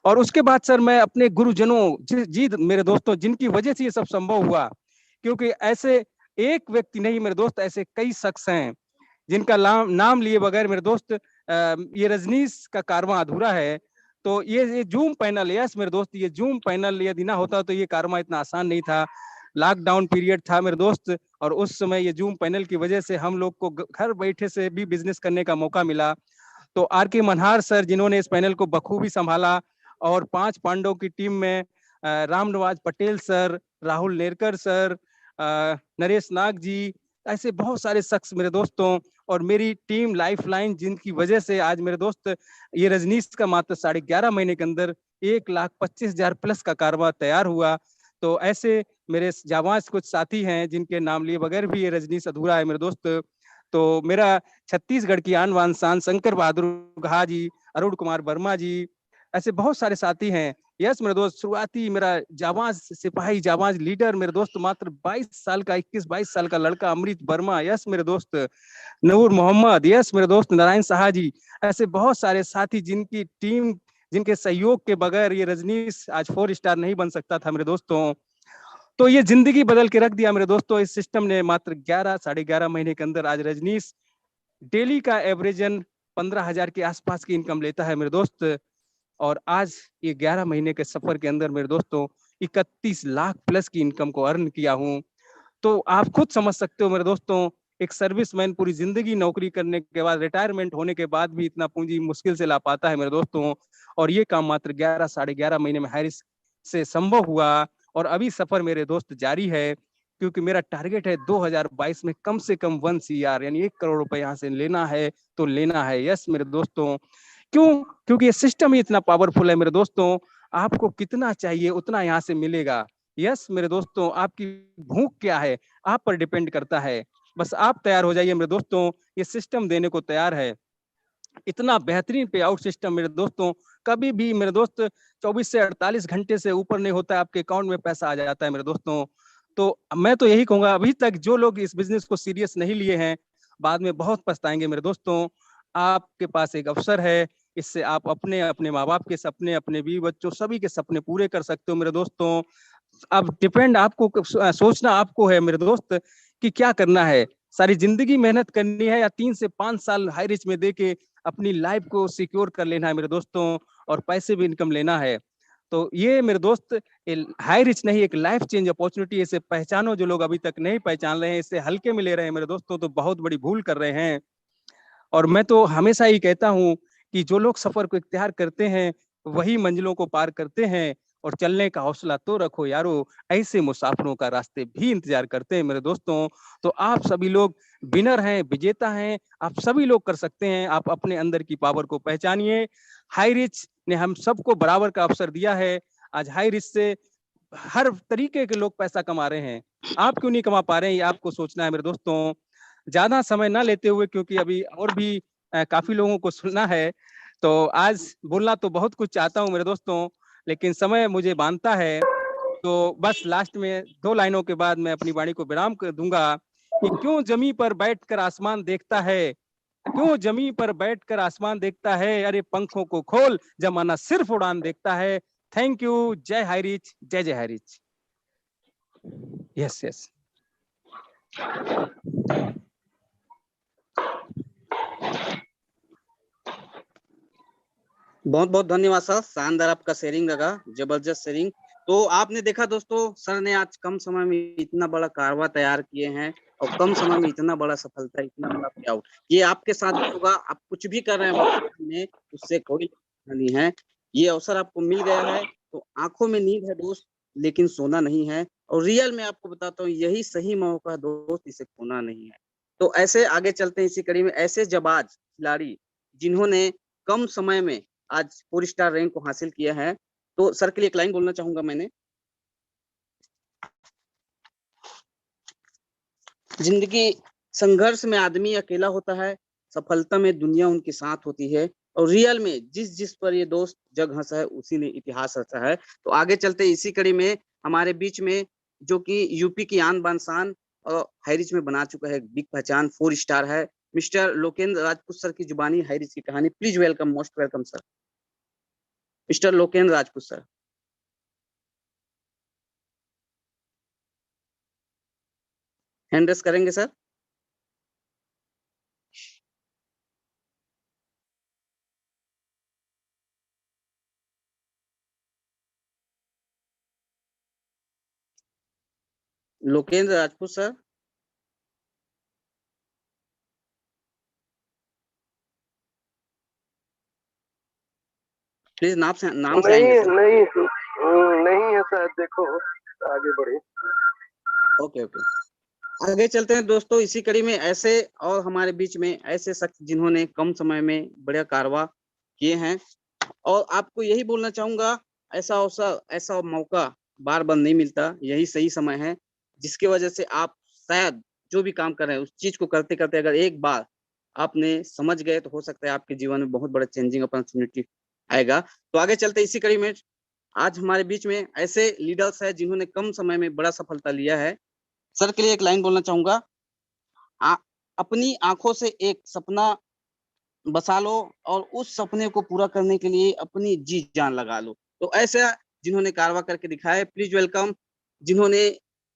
और उसके बाद सर मैं अपने गुरुजनों जी मेरे दोस्तों, जिनकी वजह से ये सब संभव हुआ। क्योंकि ऐसे एक व्यक्ति नहीं मेरे दोस्त, ऐसे कई शख्स हैं जिनका नाम लिए बगैर मेरे दोस्त ये रजनीश का कारवां अधूरा है। तो ये जूम पैनल, यस मेरे दोस्त, ये जूम पैनल यदि ना होता तो ये कारवां इतना आसान नहीं था। लॉकडाउन पीरियड था मेरे दोस्त, और उस समय ये जूम पैनल की वजह से हम लोग को घर बैठे से भी बिजनेस करने का मौका मिला। तो आर के मनहार सर, जिन्होंने इस पैनल को बखूबी संभाला, और 5 पांडव की टीम में राम नवाज पटेल सर, राहुल नेरकर सर, नरेश नाग जी, ऐसे बहुत सारे शख्स मेरे दोस्तों, और मेरी टीम लाइफलाइन, जिनकी वजह से आज मेरे दोस्त ये रजनीश का मात्र 11.5 महीने के अंदर 1,25,000 प्लस का कारोबार तैयार हुआ। तो ऐसे मेरे जाबाज कुछ साथी हैं जिनके नाम लिए बगैर भी ये रजनीश अधूरा है मेरे दोस्त। तो मेरा छत्तीसगढ़ की आन बान शान शंकर बहादुर घा जी, अरुण कुमार वर्मा जी, ऐसे बहुत सारे साथी हैं। यस मेरे दोस्त, शुरुआती मेरा जाबाज सिपाही, जाबाज लीडर मेरे दोस्त, मात्र 22 साल का, 21-22 साल का लड़का अमृत वर्मा, यस मेरे दोस्त, नूर मोहम्मद, यस मेरे दोस्त, नारायण शाह जी, ऐसे बहुत सारे साथी जिनकी टीम, जिनके सहयोग के बगैर ये रजनीश आज 4 स्टार नहीं बन सकता था मेरे दोस्तों। तो ये जिंदगी बदल के रख दिया मेरे दोस्तों इस सिस्टम ने। मात्र 11-11.5 महीने के अंदर आज रजनीश डेली का एवरेजन 15,000 के आसपास की इनकम लेता है मेरे दोस्त। और आज ये 11 महीने के सफर के अंदर मेरे दोस्तों 31 लाख प्लस की इनकम को अर्न किया हूँ। तो आप खुद समझ सकते हो मेरे दोस्तों, एक सर्विसमैन पूरी जिंदगी नौकरी करने के बाद, रिटायरमेंट होने के बाद भी इतना पूंजी मुश्किल से ला पाता है मेरे दोस्तों। और ये काम मात्र 11-11.5 महीने में हाई रिस्क से संभव हुआ। और अभी सफर मेरे दोस्त जारी है, क्योंकि मेरा टारगेट है 2022 में कम से कम 1 CR यानी 1 करोड़ रुपए यहाँ से लेना है तो लेना है। यस मेरे दोस्तों, क्यों? क्योंकि ये सिस्टम ही इतना पावरफुल है मेरे दोस्तों। आपको कितना चाहिए उतना यहाँ से मिलेगा। यस मेरे दोस्तों, आपकी भूख क्या है आप पर डिपेंड करता है। बस आप तैयार हो जाइए मेरे दोस्तों, ये सिस्टम देने को तैयार है। इतना बेहतरीन पे आउट सिस्टम मेरे दोस्तों, कभी भी मेरे दोस्त 24 से 48 घंटे से ऊपर नहीं होता है, आपके अकाउंट में पैसा आ जाता है मेरे दोस्तों। तो मैं तो यही कहूंगा, अभी तक जो लोग इस बिजनेस को सीरियस नहीं लिए हैं, बाद में बहुत पछताएंगे मेरे दोस्तों। आपके पास एक अवसर है, इससे आप अपने अपने माँ बाप के सपने, अपने बीवी बच्चों सभी के सपने पूरे कर सकते हो मेरे दोस्तों। अब डिपेंड आपको, सोचना आपको है मेरे दोस्त कि क्या करना है। सारी जिंदगी मेहनत करनी है या 3 से 5 साल हाई रिच में देके अपनी लाइफ को सिक्योर कर लेना है मेरे दोस्तों, और पैसे भी इनकम लेना है। तो ये मेरे दोस्त हाई रिच नहीं, एक लाइफ चेंज अपॉर्चुनिटी। इसे पहचानो, जो लोग अभी तक नहीं पहचान रहे हैं, इसे हल्के में ले रहे हैं मेरे दोस्तों, तो बहुत बड़ी भूल कर रहे हैं। और मैं तो हमेशा ही कहता हूँ कि जो लोग सफर को इख्तियार करते हैं वही मंजिलों को पार करते हैं, और चलने का हौसला तो रखो यारो, ऐसे मुसाफिरों का रास्ते भी इंतजार करते हैं मेरे दोस्तों। तो आप सभी लोग विनर हैं, विजेता हैं, आप सभी लोग कर सकते हैं। आप अपने अंदर की पावर को पहचानिए। हाई रिच ने हम सबको बराबर का अवसर दिया है। आज हाई रिच से हर तरीके के लोग पैसा कमा रहे हैं, आप क्यों नहीं कमा पा रहे हैं, ये आपको सोचना है मेरे दोस्तों। ज्यादा समय ना लेते हुए, क्योंकि अभी और भी काफी लोगों को सुनना है, तो आज बोलना तो बहुत कुछ चाहता हूं मेरे दोस्तों, लेकिन समय मुझे बांधता है। तो बस लास्ट में 2 लाइनों के बाद मैं अपनी वाणी को विराम कर दूंगा कि क्यों जमी पर बैठकर आसमान देखता है, क्यों जमी पर बैठकर आसमान देखता है, अरे पंखों को खोल, जमाना सिर्फ उड़ान देखता है। Thank you. जय हाई रिच, जय जय हाई रिच। Yes yes. बहुत बहुत धन्यवाद सर, शानदार आपका शेयरिंग लगा, जबरदस्त शेयरिंग। तो आपने देखा दोस्तों, सर ने आज कम समय में इतना बड़ा कारवा तैयार किए हैं और कम समय में इतना बड़ा सफलता, इतना बड़ा पे आउट। ये आपके साथ भी होगा, आप कुछ भी कर रहे हैं वर्तमान में, उससे कोई नहीं है। ये अवसर आपको मिल गया है तो आंखों में नींद है दोस्त, लेकिन सोना नहीं है। और रियल में आपको बताता हूँ, यही सही मौका है दोस्त, इसे खोना नहीं है। तो ऐसे आगे चलते हैं इसी कड़ी में, ऐसे जाबाज खिलाड़ी जिन्होंने कम समय में आज 4 स्टार रैंक को हासिल किया है। तो सर के लिए एक लाइन बोलना चाहूंगा मैंने। जिंदगी संघर्ष में आदमी अकेला होता है, सफलता में दुनिया उनके साथ होती है। और रियल में जिस जिस पर ये दोस्त जग हंसा है, उसी ने इतिहास रचा है। तो आगे चलते इसी कड़ी में हमारे बीच में, जो कि यूपी की आन बान शान और हाईरिच में बना चुका है बिग पहचान, 4 स्टार है, मिस्टर लोकेंद्र राजपूत सर की जुबानी हाईरिच की कहानी। Please welcome, most welcome sir, mister Lokendra Rajput sir. Hand raise करेंगे sir. Lokendra Rajput sir, please नाम से आएंगे सर। नहीं है शायद, देखो आगे बढ़े। ओके ओके, आगे चलते हैं दोस्तों इसी कड़ी में। ऐसे और हमारे बीच में ऐसे शख्स जिन्होंने कम समय में बड़ा कारवा किए हैं, और आपको यही बोलना चाहूंगा, ऐसा अवसर, ऐसा मौका बार बार नहीं मिलता। यही सही समय है जिसकी वजह से आप शायद जो भी काम कर रहे हैं उस चीज को करते करते अगर एक बार आपने समझ गए, तो हो सकता है आपके जीवन में बहुत बड़ा चेंजिंग अपॉर्चुनिटी आएगा। तो आगे चलते इसी कड़ी में, आज हमारे बीच में ऐसे लीडर्स है जिन्होंने कम समय में बड़ा सफलता लिया है। सर के लिए एक लाइन बोलना चाहूंगा, अपनी आंखों से एक सपना बसा लो और उस सपने को पूरा करने के लिए अपनी जी जान लगा लो। तो ऐसे जिन्होंने कारवा करके दिखाया, प्लीज वेलकम, जिन्होंने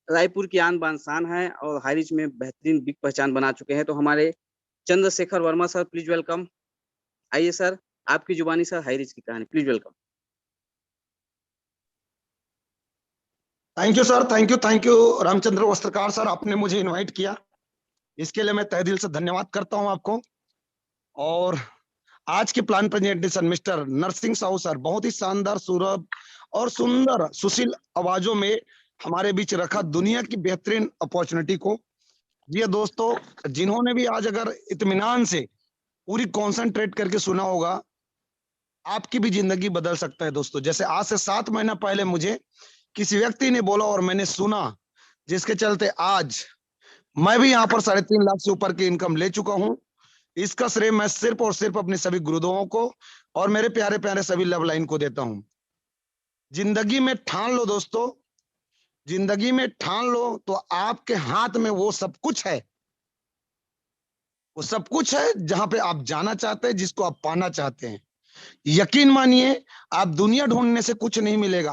रायपुर की आन बान शान है और हाईरिच में बेहतरीन बिग पहचान बना चुके हैं। तो हमारे Chandrashekhar Verma sir, please welcome. आइए सर, आपकी जुबानी सर हाईरिच की कहानी, please welcome. Thank you sir, thank you Ramchandra Vastrakar sir, आपने मुझे इनवाइट किया, इसके लिए मैं तहे दिल से धन्यवाद करता हूं आपको। और आज के plan presentation mister Narsingh Sahu sir बहुत ही शानदार, सुरभ और सुंदर सुशील आवाजों में हमारे बीच रखा दुनिया की बेहतरीन अपॉर्चुनिटी को। जी दोस्तों, जिन्होंने भी आज अगर इत्मीनान से पूरी कॉन्सेंट्रेट करके सुना होगा, आपकी भी जिंदगी बदल सकता है दोस्तों। जैसे आज से 7 महीना पहले मुझे किसी व्यक्ति ने बोला और मैंने सुना, जिसके चलते आज मैं भी यहाँ पर 3.5 लाख से ऊपर की इनकम ले चुका हूँ। इसका श्रेय मैं सिर्फ और सिर्फ अपने सभी गुरुदेवों को और मेरे प्यारे प्यारे सभी लव लाइन को देता हूँ। जिंदगी में ठान लो दोस्तों, जिंदगी में ठान लो तो आपके हाथ में वो सब कुछ है, वो सब कुछ है जहां पे आप जाना चाहते हैं, जिसको आप पाना चाहते हैं। यकीन मानिए, आप दुनिया ढूंढने से कुछ नहीं मिलेगा,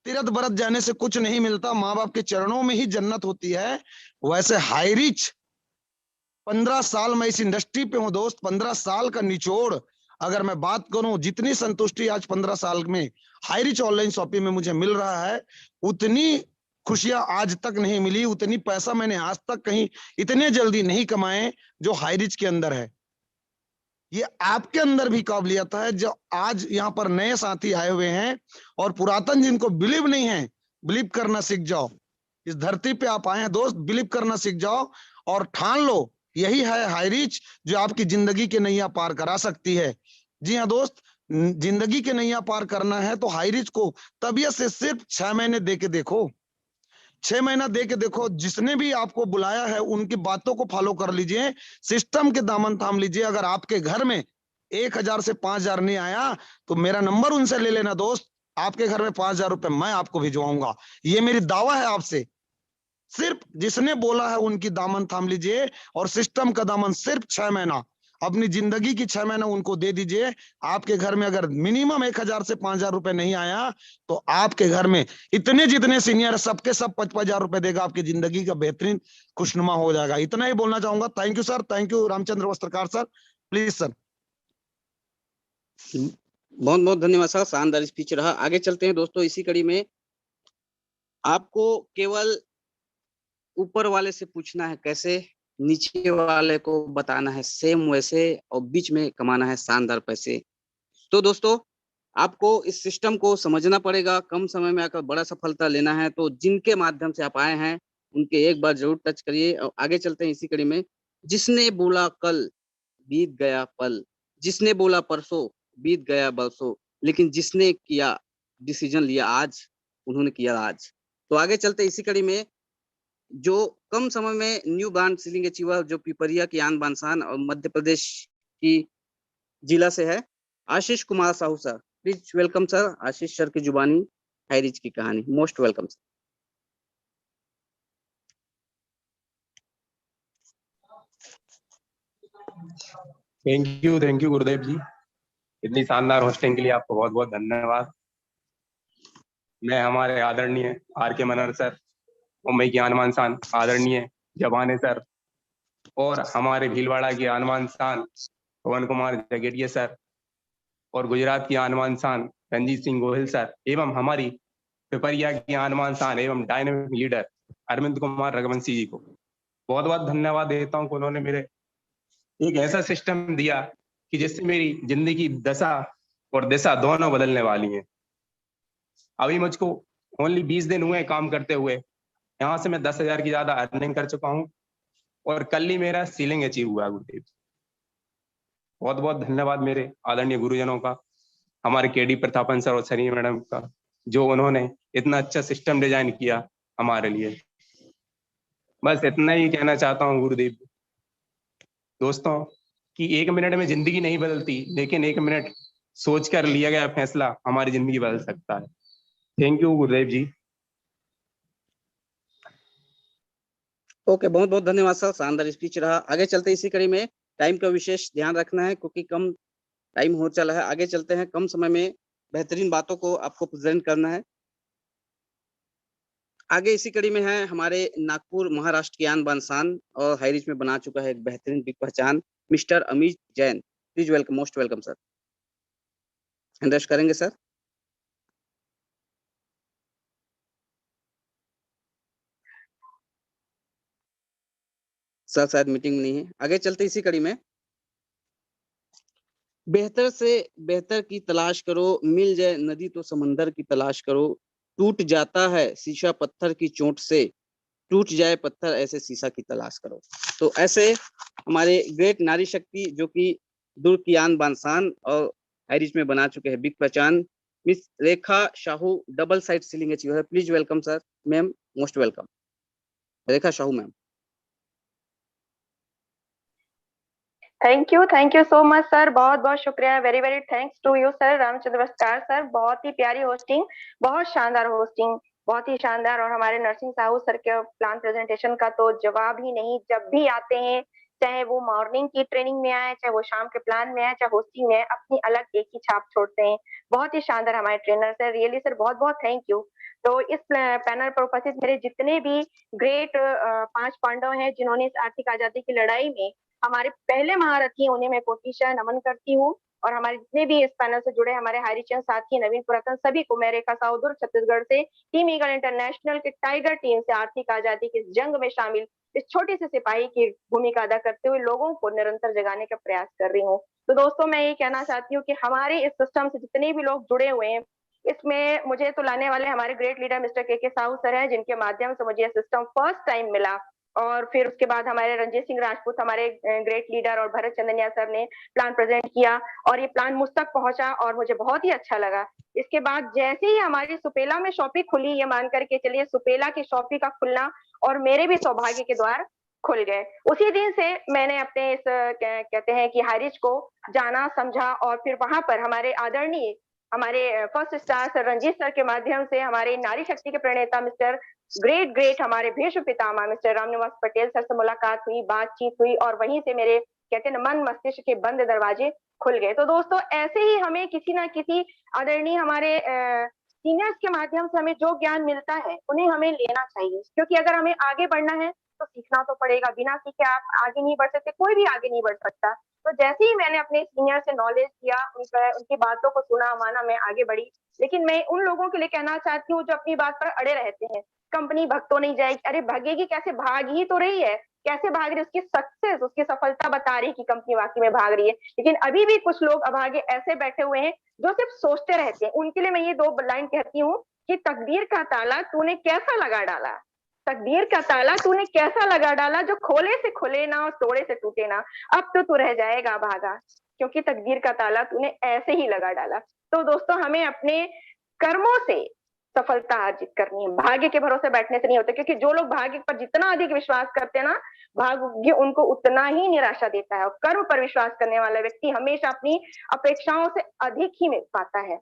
तीरथ बरत जाने से कुछ नहीं मिलता, माँ बाप के चरणों में ही जन्नत होती है। वैसे हाईरिच 15 साल मैं इस इंडस्ट्री पे हूं दोस्त, 15 साल का निचोड़ अगर मैं बात करूं, जितनी संतुष्टि आज 15 साल में हाईरिच ऑनलाइन शॉपिंग में मुझे मिल रहा है, उतनी खुशियां आज तक नहीं मिली, उतनी पैसा मैंने आज तक कहीं इतने जल्दी नहीं कमाए जो हाईरिच के अंदर है। ये आपके अंदर भी काबिलियत है। जो आज यहाँ पर नए साथी आए हुए हैं और पुरातन जिनको बिलीव नहीं है, बिलीव करना सीख जाओ। इस धरती पे आप आए हैं दोस्त, बिलीव करना सीख जाओ और ठान लो, यही है हाई रीच जो आपकी जिंदगी के नैया पार करा सकती है। जी हाँ दोस्त, जिंदगी के नैया पार करना है तो हाई रीच को तबीयत से सिर्फ 6 महीने दे के देखो। 6 महीना दे के देखो, जिसने भी आपको बुलाया है उनकी बातों को फॉलो कर लीजिए, सिस्टम के दामन थाम लीजिए। अगर आपके घर में 1,000 से 5,000 नहीं आया तो मेरा नंबर उनसे ले लेना दोस्त, आपके घर में 5,000 रुपए मैं आपको भिजवाऊंगा। ये मेरी दावा है आपसे। सिर्फ जिसने बोला है उनकी दामन थाम लीजिए और सिस्टम का दामन सिर्फ 6 महीना, अपनी जिंदगी की 6 महीना उनको दे दीजिए। आपके घर में अगर मिनिमम 1,000 से 5,000 रुपए नहीं आया तो आपके घर में इतने जितने सीनियर सबके सब 5,000 रुपए देगा, आपकी जिंदगी का बेहतरीन खुशनुमा हो जाएगा। इतना ही बोलना चाहूंगा। Thank you sir, thank you Ramchandra Vastrakar sir, please sir. बहुत बहुत धन्यवाद सर, शानदार स्पीच रहा। आगे चलते हैं दोस्तों, इसी कड़ी में आपको केवल ऊपर वाले से पूछना है कैसे, नीचे वाले को बताना है सेम वैसे, और बीच में कमाना है शानदार पैसे। तो दोस्तों आपको इस सिस्टम को समझना पड़ेगा, कम समय में आकर बड़ा सफलता लेना है तो जिनके माध्यम से आप आए हैं उनके एक बार जरूर टच करिए। और आगे चलते हैं इसी कड़ी में। जिसने बोला कल बीत गया पल, जिसने बोला परसों बीत गया बरसों, लेकिन जिसने किया डिसीजन लिया आज, उन्होंने किया आज। तो आगे चलते इसी कड़ी में, जो कम समय में न्यू ब्रांड सीलिंग अचीवर, जो पिपरिया की आन बान शान और मध्य प्रदेश की जिला से है, Ashish Kumar Sahu sir. Please welcome sir, Ashish sir की जुबानी हाई रिच की कहानी। Most welcome sir. Thank you Gurudev ji, इतनी शानदार होस्टिंग के लिए आपको बहुत बहुत धन्यवाद। मैं हमारे आदरणीय आर के मनोहर सर, मुंबई की आनमान शान आदरणीय जवाने सर, और हमारे भीलवाड़ा की आनमान शान पवन कुमार जगेटिया सर, और गुजरात की आनमान शान रंजीत सिंह गोहिल सर, एवं हमारी पिपरिया की आनमान शान एवं डायनेमिक लीडर अरविंद कुमार रघुवंशी जी को बहुत बहुत धन्यवाद देता हूँ कि उन्होंने मेरे एक ऐसा सिस्टम दिया कि जिससे मेरी जिंदगी की दशा और दिशा दोनों बदलने वाली हैं। अभी मुझको ओनली 20 दिन हुए काम करते हुए, यहाँ से मैं 10,000 की ज्यादा अर्निंग कर चुका हूँ और कल ही मेरा सीलिंग अचीव हुआ गुरुदेव। बहुत बहुत धन्यवाद मेरे आदरणीय गुरुजनों का, हमारे केडी प्रतापन सर और सरी मैडम का, जो उन्होंने इतना अच्छा सिस्टम डिजाइन किया हमारे लिए। बस इतना ही कहना चाहता हूँ गुरुदेव दोस्तों कि 1 मिनट में जिंदगी नहीं बदलती, लेकिन 1 मिनट सोचकर लिया गया फैसला हमारी जिंदगी बदल सकता है। Thank you Gurudev ji. Okay, बहुत बहुत धन्यवाद सर, शानदार स्पीच रहा। आगे चलते इसी कड़ी में, टाइम का विशेष ध्यान रखना है क्योंकि कम टाइम हो चला है। आगे चलते हैं, कम समय में बेहतरीन बातों को आपको प्रेजेंट करना है। आगे इसी कड़ी में है हमारे नागपुर महाराष्ट्र की आन बान शान और हाई रिच में बना चुका है एक बेहतरीन बिग पहचान, mister Amit Jain. Please welcome, most welcome sir. इंडस्ट करेंगे सर। सर शायद मीटिंग में नहीं है। आगे चलते इसी कड़ी में, बेहतर से बेहतर की तलाश करो, मिल जाए नदी तो समंदर की तलाश करो, टूट जाता है शीशा पत्थर की चोट से, टूट जाए पत्थर ऐसे शीशा की तलाश करो। तो ऐसे हमारे ग्रेट नारी शक्ति जो कि दुर्ग की आन बान शान और हाई रिच में बना चुके हैं बिग पहचान, miss Rekha Shahu double side ceiling achiever है। Please welcome sir, ma'am, most welcome Rekha Shahu ma'am. Thank you so much sir, बहुत बहुत शुक्रिया, very very thanks to you sir Ramchandra Vastrakar sir. बहुत ही प्यारी होस्टिंग, बहुत शानदार होस्टिंग, बहुत ही शानदार। और हमारे नरसिंह साहू सर के प्लान प्रेजेंटेशन का तो जवाब ही नहीं। जब भी आते हैं, चाहे वो मॉर्निंग की ट्रेनिंग में आए, चाहे वो शाम के प्लान में आए, चाहे होस्टिंग में आए, अपनी अलग एक ही छाप छोड़ते हैं। बहुत ही शानदार हमारे ट्रेनर सर, रियली सर बहुत बहुत थैंक यू। तो इस पैनल पर उपस्थित मेरे जितने भी ग्रेट 5 पांडव हैं जिन्होंने इस आर्थिक आजादी की लड़ाई में हमारे पहले महारथी, उन्हें मैं कोटिशा नमन करती हूँ। और हमारे जितने भी इस पैनल से जुड़े हमारे हरिचंद साथी, नवीन पुरातन, सभी को मैं रेखा साहू दुर्ग छत्तीसगढ़ से टीम ईगल इंटरनेशनल के टाइगर टीम से आर्थिक आजादी की जंग में शामिल इस छोटी सी सिपाही की भूमिका अदा करते हुए लोगों को निरंतर जगाने का प्रयास कर रही हूँ। तो दोस्तों मैं ये कहना चाहती हूँ कि हमारे इस सिस्टम से जितने भी लोग जुड़े हुए हैं, इसमें मुझे तो लाने वाले हमारे ग्रेट लीडर मिस्टर के साहू सर हैं, जिनके माध्यम से मुझे यह सिस्टम फर्स्ट टाइम मिला। और फिर उसके बाद हमारे रंजीत सिंह राजपूत, हमारे ग्रेट लीडर, और भरत चंदनिया सर ने प्लान प्रेजेंट किया और ये प्लान मुझ तक पहुंचा और मुझे बहुत ही अच्छा लगा। इसके बाद जैसे ही हमारी सुपेला में शॉपी खुली, ये मान करके चलिए सुपेला की शॉपी का खुलना और मेरे भी सौभाग्य के द्वार खुल गए। उसी दिन से मैंने अपने इस कहते हैं कि हाइरिच को जाना, समझा और फिर वहां पर हमारे आदरणीय हमारे first star sir Ranjit sir के माध्यम से हमारे नारी शक्ति के प्रणेता मिस्टर ग्रेट हमारे भीष्म पितामह मिस्टर रामनिवास पटेल सर से मुलाकात हुई, बातचीत हुई और वहीं से मेरे कहते हैं मन मस्तिष्क के बंद दरवाजे खुल गए। तो दोस्तों ऐसे ही हमें किसी ना किसी आदरणीय हमारे सीनियर्स के माध्यम से हमें जो ज्ञान मिलता है उन्हें हमें लेना चाहिए, क्योंकि अगर हमें आगे बढ़ना है तो सीखना तो पड़ेगा। बिना सीखे आप आगे नहीं बढ़ सकते, कोई भी आगे नहीं बढ़ सकता। तो जैसे ही मैंने अपने सीनियर से नॉलेज किया, उनकी बातों को सुना माना, मैं आगे बढ़ी। लेकिन मैं उन लोगों के लिए कहना चाहती हूँ जो अपनी बात पर अड़े रहते हैं, कंपनी भग तो नहीं जाएगी, अरे भागेगी कैसे, भाग ही तो रही है, कैसे भाग रही, उसकी सक्सेस, उसकी सफलता बता रही कि कंपनी वाकई में भाग रही है। लेकिन अभी भी कुछ लोग अभागे ऐसे बैठे हुए हैं जो सिर्फ सोचते रहते हैं। उनके लिए मैं ये 2 लाइन कहती हूँ कि तकदीर का ताला तूने कैसा लगा डाला, तकदीर का ताला तूने कैसा लगा डाला, जो खोले से खुले ना और तोड़े से टूटे ना, अब तो तू रह जाएगा भागा, क्योंकि तकदीर का ताला तूने ऐसे ही लगा डाला। तो दोस्तों हमें अपने कर्मों से सफलता अर्जित करनी है, भाग्य के भरोसे बैठने से नहीं होता, क्योंकि जो लोग भाग्य पर जितना अधिक विश्वास करते हैं ना, भाग्य उनको उतना ही निराशा देता है। और कर्म पर विश्वास करने वाला व्यक्ति हमेशा अपनी अपेक्षाओं से अधिक ही मिल पाता है।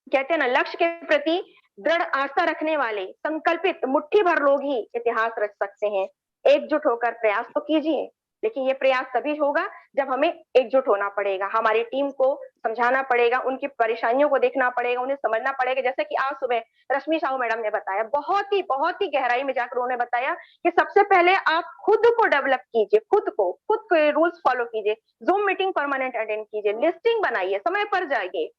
कहते हैं ना, लक्ष्य के प्रति दृढ़ आस्था रखने वाले संकल्पित मुट्ठी भर लोग ही इतिहास रच सकते हैं। एकजुट होकर प्रयास तो कीजिए, लेकिन ये प्रयास तभी होगा जब हमें एकजुट होना पड़ेगा, हमारी टीम को समझाना पड़ेगा, उनकी परेशानियों को देखना पड़ेगा, उन्हें समझना पड़ेगा। जैसे कि आज सुबह रश्मि साहू मैडम ने बताया, बहुत ही गहराई में जाकर उन्होंने बताया कि सबसे पहले आप खुद को डेवलप कीजिए, खुद के रूल्स फॉलो कीजिए, जूम मीटिंग परमानेंट अटेंड कीजिए, लिस्टिंग बनाइए, समय पर जाइए,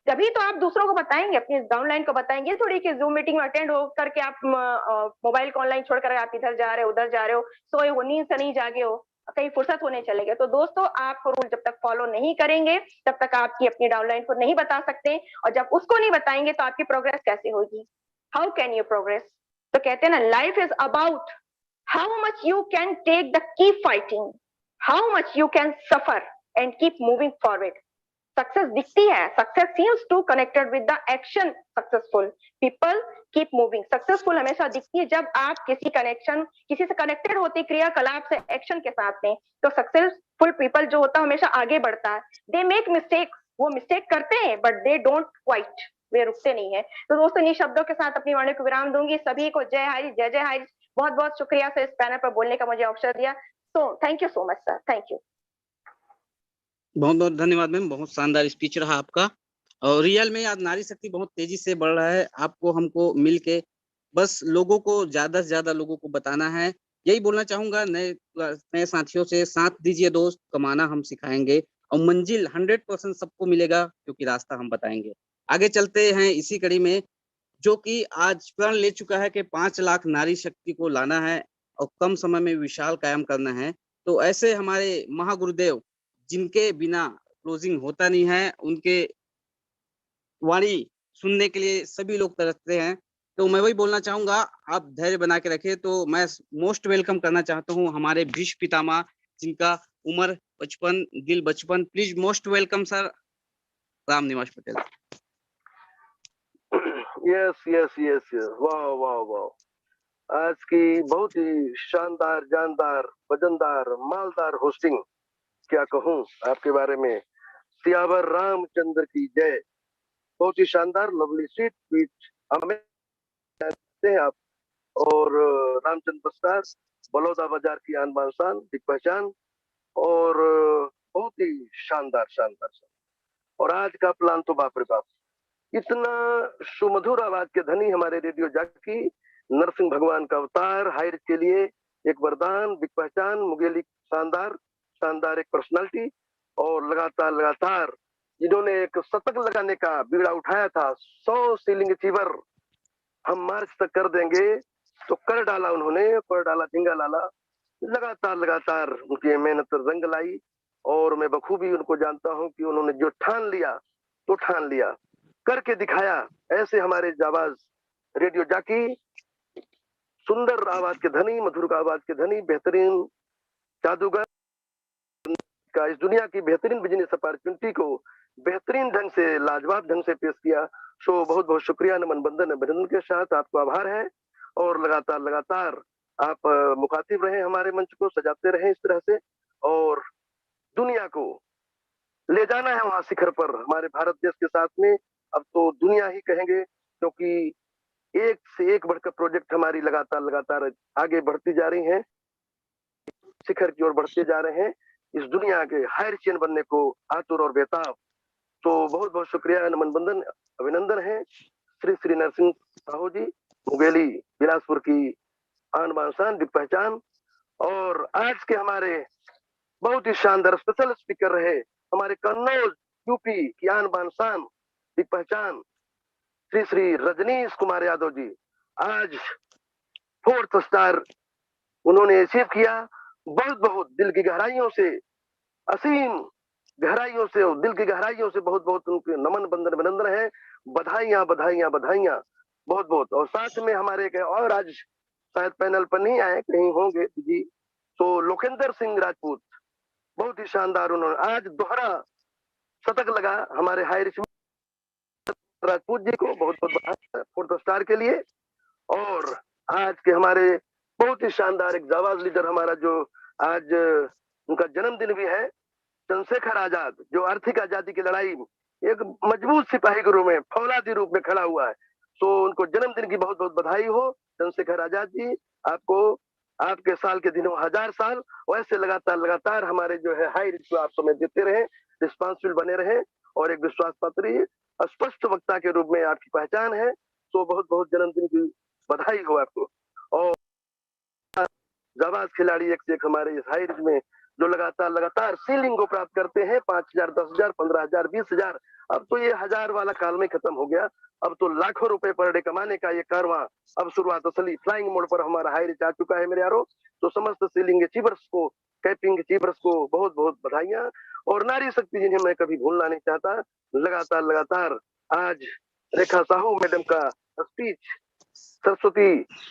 तभी तो आप दूसरों को बताएंगे, अपनी डाउनलाइन को बताएंगे। थोड़ी कि जूम मीटिंग में अटेंड हो करके आप मोबाइल को ऑनलाइन छोड़कर आप इधर जा रहे हो उधर जा रहे हो, सोए हो, नींद से नहीं जागे हो, कहीं फुर्सत होने चले गए। तो दोस्तों आप रूल जब तक फॉलो नहीं करेंगे तब तक आपकी अपनी डाउनलाइन को नहीं बता सकते, और जब उसको नहीं बताएंगे तो आपकी प्रोग्रेस कैसे होगी, हाउ कैन यू प्रोग्रेस। तो कहते हैं ना, life is about how much you can take the keep fighting, how much you can suffer and keep moving forward. Success दिखती है, success seems to connected with the action, successful people keep moving. Successful हमेशा दिखती है जब आप किसी से connected होते, क्रियाकलाप से, एक्शन के साथ में। तो सक्सेसफुल पीपल जो होता है हमेशा आगे बढ़ता है। दे मेक मिस्टेक, वो मिस्टेक करते हैं बट दे डोंट क्वाइट, वे रुकते नहीं है। तो दोस्तों इन शब्दों के साथ अपनी वाणी को विराम दूंगी। सभी को जय हारी, जय जय हारी। बहुत बहुत शुक्रिया सर इस पैनल पर बोलने का मुझे अवसर दिया। तो thank you so much sir, thank you. बहुत बहुत धन्यवाद मैम, बहुत शानदार स्पीच रहा आपका। और रियल में आज नारी शक्ति बहुत तेजी से बढ़ रहा है। आपको हमको मिल के बस लोगों को ज्यादा से ज्यादा लोगों को बताना है। यही बोलना चाहूंगा, नए साथियों से, साथ दीजिए दोस्त, कमाना हम सिखाएंगे और मंजिल 100% सबको मिलेगा, क्योंकि रास्ता हम बताएंगे। आगे चलते हैं इसी कड़ी में, जो कि आज प्रण ले चुका है कि 5 लाख नारी शक्ति को लाना है और कम समय में विशाल कायम करना है। तो ऐसे हमारे महागुरुदेव, जिनके बिना क्लोजिंग होता नहीं है, उनके वाणी सुनने के लिए सभी लोग तरसते हैं। तो मैं वही बोलना चाहूंगा, आप धैर्य बना के रखें। तो मैं मोस्ट वेलकम करना चाहता हूँ हमारे भीष्म पितामह, जिनका उम्र 55, दिल बचपन। Please most welcome sir, Ramniwas Patel. Yes yes yes yes, वाह वाह वाह। आज की बहुत ही शानदार, जानदार, वजनदार, मालदार होस्टिंग, क्या कहूं आपके बारे में। सियावर रामचंद्र की जय। बहुत ही शानदार, लवली स्वीट स्पीच हमें कहते हैं आप। और रामचंद्र पुरस्कार, बलौदा बाजार की आन बान शान, दिख पहचान, और बहुत ही शानदार शानदार शानदार। और आज का प्लान तो बाप रे बाप, इतना सुमधुर आवाज के धनी हमारे रेडियो जॉकी, नरसिंह भगवान का अवतार, हायर के लिए एक वरदान, दिख पहचान, मुगेली शानदार शानदार एक पर्सनालिटी, और लगातार लगातार जिन्होंने एक शतक लगाने का बीड़ा उठाया था, 100 सीलिंग अचीवर हम मार्च तक कर देंगे, तो कर डाला उन्होंने, कर डाला ढींगा लाला। लगातार लगातार उनकी मेहनत रंग लाई, और मैं बखूबी उनको जानता हूं कि उन्होंने जो ठान लिया तो ठान लिया, करके दिखाया। ऐसे हमारे जाबाज रेडियो जाकी, सुंदर आवाज के धनी, मधुर आवाज के धनी, बेहतरीन जादूगर का इस दुनिया की बेहतरीन बिजनेस अपॉर्चुनिटी को बेहतरीन ढंग से, लाजवाब ढंग से पेश किया। सो बहुत बहुत शुक्रिया, नमन बंदन अभिनंदन के साथ आपको आभार है। और लगातार लगातार आप मुखातिब रहे, हमारे मंच को सजाते रहे इस तरह से, और दुनिया को ले जाना है वहां शिखर पर हमारे भारत देश के साथ में। अब तो दुनिया ही कहेंगे, क्योंकि एक से एक बढ़कर प्रोजेक्ट हमारी लगातार लगातार आगे बढ़ती जा रही हैं, शिखर की ओर बढ़ते जा रहे हैं, इस दुनिया के हायर चेन बनने को आतुर और बेताब। तो बहुत बहुत शुक्रिया, नमन बंदन अभिनंदन है। श्री श्री नरसिंह साहू जी, मुंगेली बिलासपुर की आन बान शान दिग पहचान। और आज के हमारे बहुत ही शानदार स्पेशल स्पीकर रहे हमारे कन्नौज यूपी की आन बान शान दिग पहचान श्री श्री रजनीश कुमार यादव जी। आज 4th स्टार उन्होंने अचीव किया। बहुत बहुत दिल की गहराइयों से, असीम गहराइयों से, दिल की गहराइयों से बहुत बहुत उनके नमन बंदन अभिनंदन है। बधाइयां बधाइयां बधाइयां बहुत बहुत। और साथ में हमारे एक और आज शायद पैनल पर नहीं आए, कहीं होंगे जी, तो लोकेंद्र सिंह राजपूत, बहुत ही शानदार, उन्होंने आज दोहरा शतक लगा हमारे हाई रिच राजपूत जी को बहुत बहुत बधाई 4th स्टार के लिए। और आज के हमारे बहुत ही शानदार एक जाबाज लीडर हमारा, जो आज उनका जन्मदिन भी है, चंद्रशेखर आजाद, जो आर्थिक आजादी की लड़ाई एक मजबूत सिपाही के रूप में, फौलादी रूप में खड़ा हुआ है। तो उनको जन्मदिन की बहुत बहुत बधाई हो चंद्रशेखर आजाद जी। आपको आपके साल के दिनों 1000 साल, वैसे लगातार लगातार हमारे जो है हाई रिच को आप समय देते रहे, रिस्पॉन्सिबल बने रहे, और एक विश्वास पात्री स्पष्ट वक्ता के रूप में आपकी पहचान है। तो बहुत बहुत जन्मदिन की बधाई हो आपको। और जाबाज खिलाड़ी एक से एक हमारे इस हाई रिच में जो लगातार लगातार सीलिंग को प्राप्त करते हैं, 5000, 10,000, 15,000, 20,000। अब तो ये 1000 वाला काल में खत्म हो गया, अब तो लाखों रुपए पर डे कमाने का ये कारवां अब शुरुआत असली फ्लाइंग मोड पर हमारा हाई रिच आ चुका है मेरे यारों। तो समस्त सीलिंग अचीवर्स को, कैपिंग अचीवर्स को बहुत बहुत बधाइयां। और नारी शक्ति जिन्हें मैं कभी भूलना नहीं चाहता, लगातार लगातार आज रेखा साहू मैडम का स्पीच, सरस्वती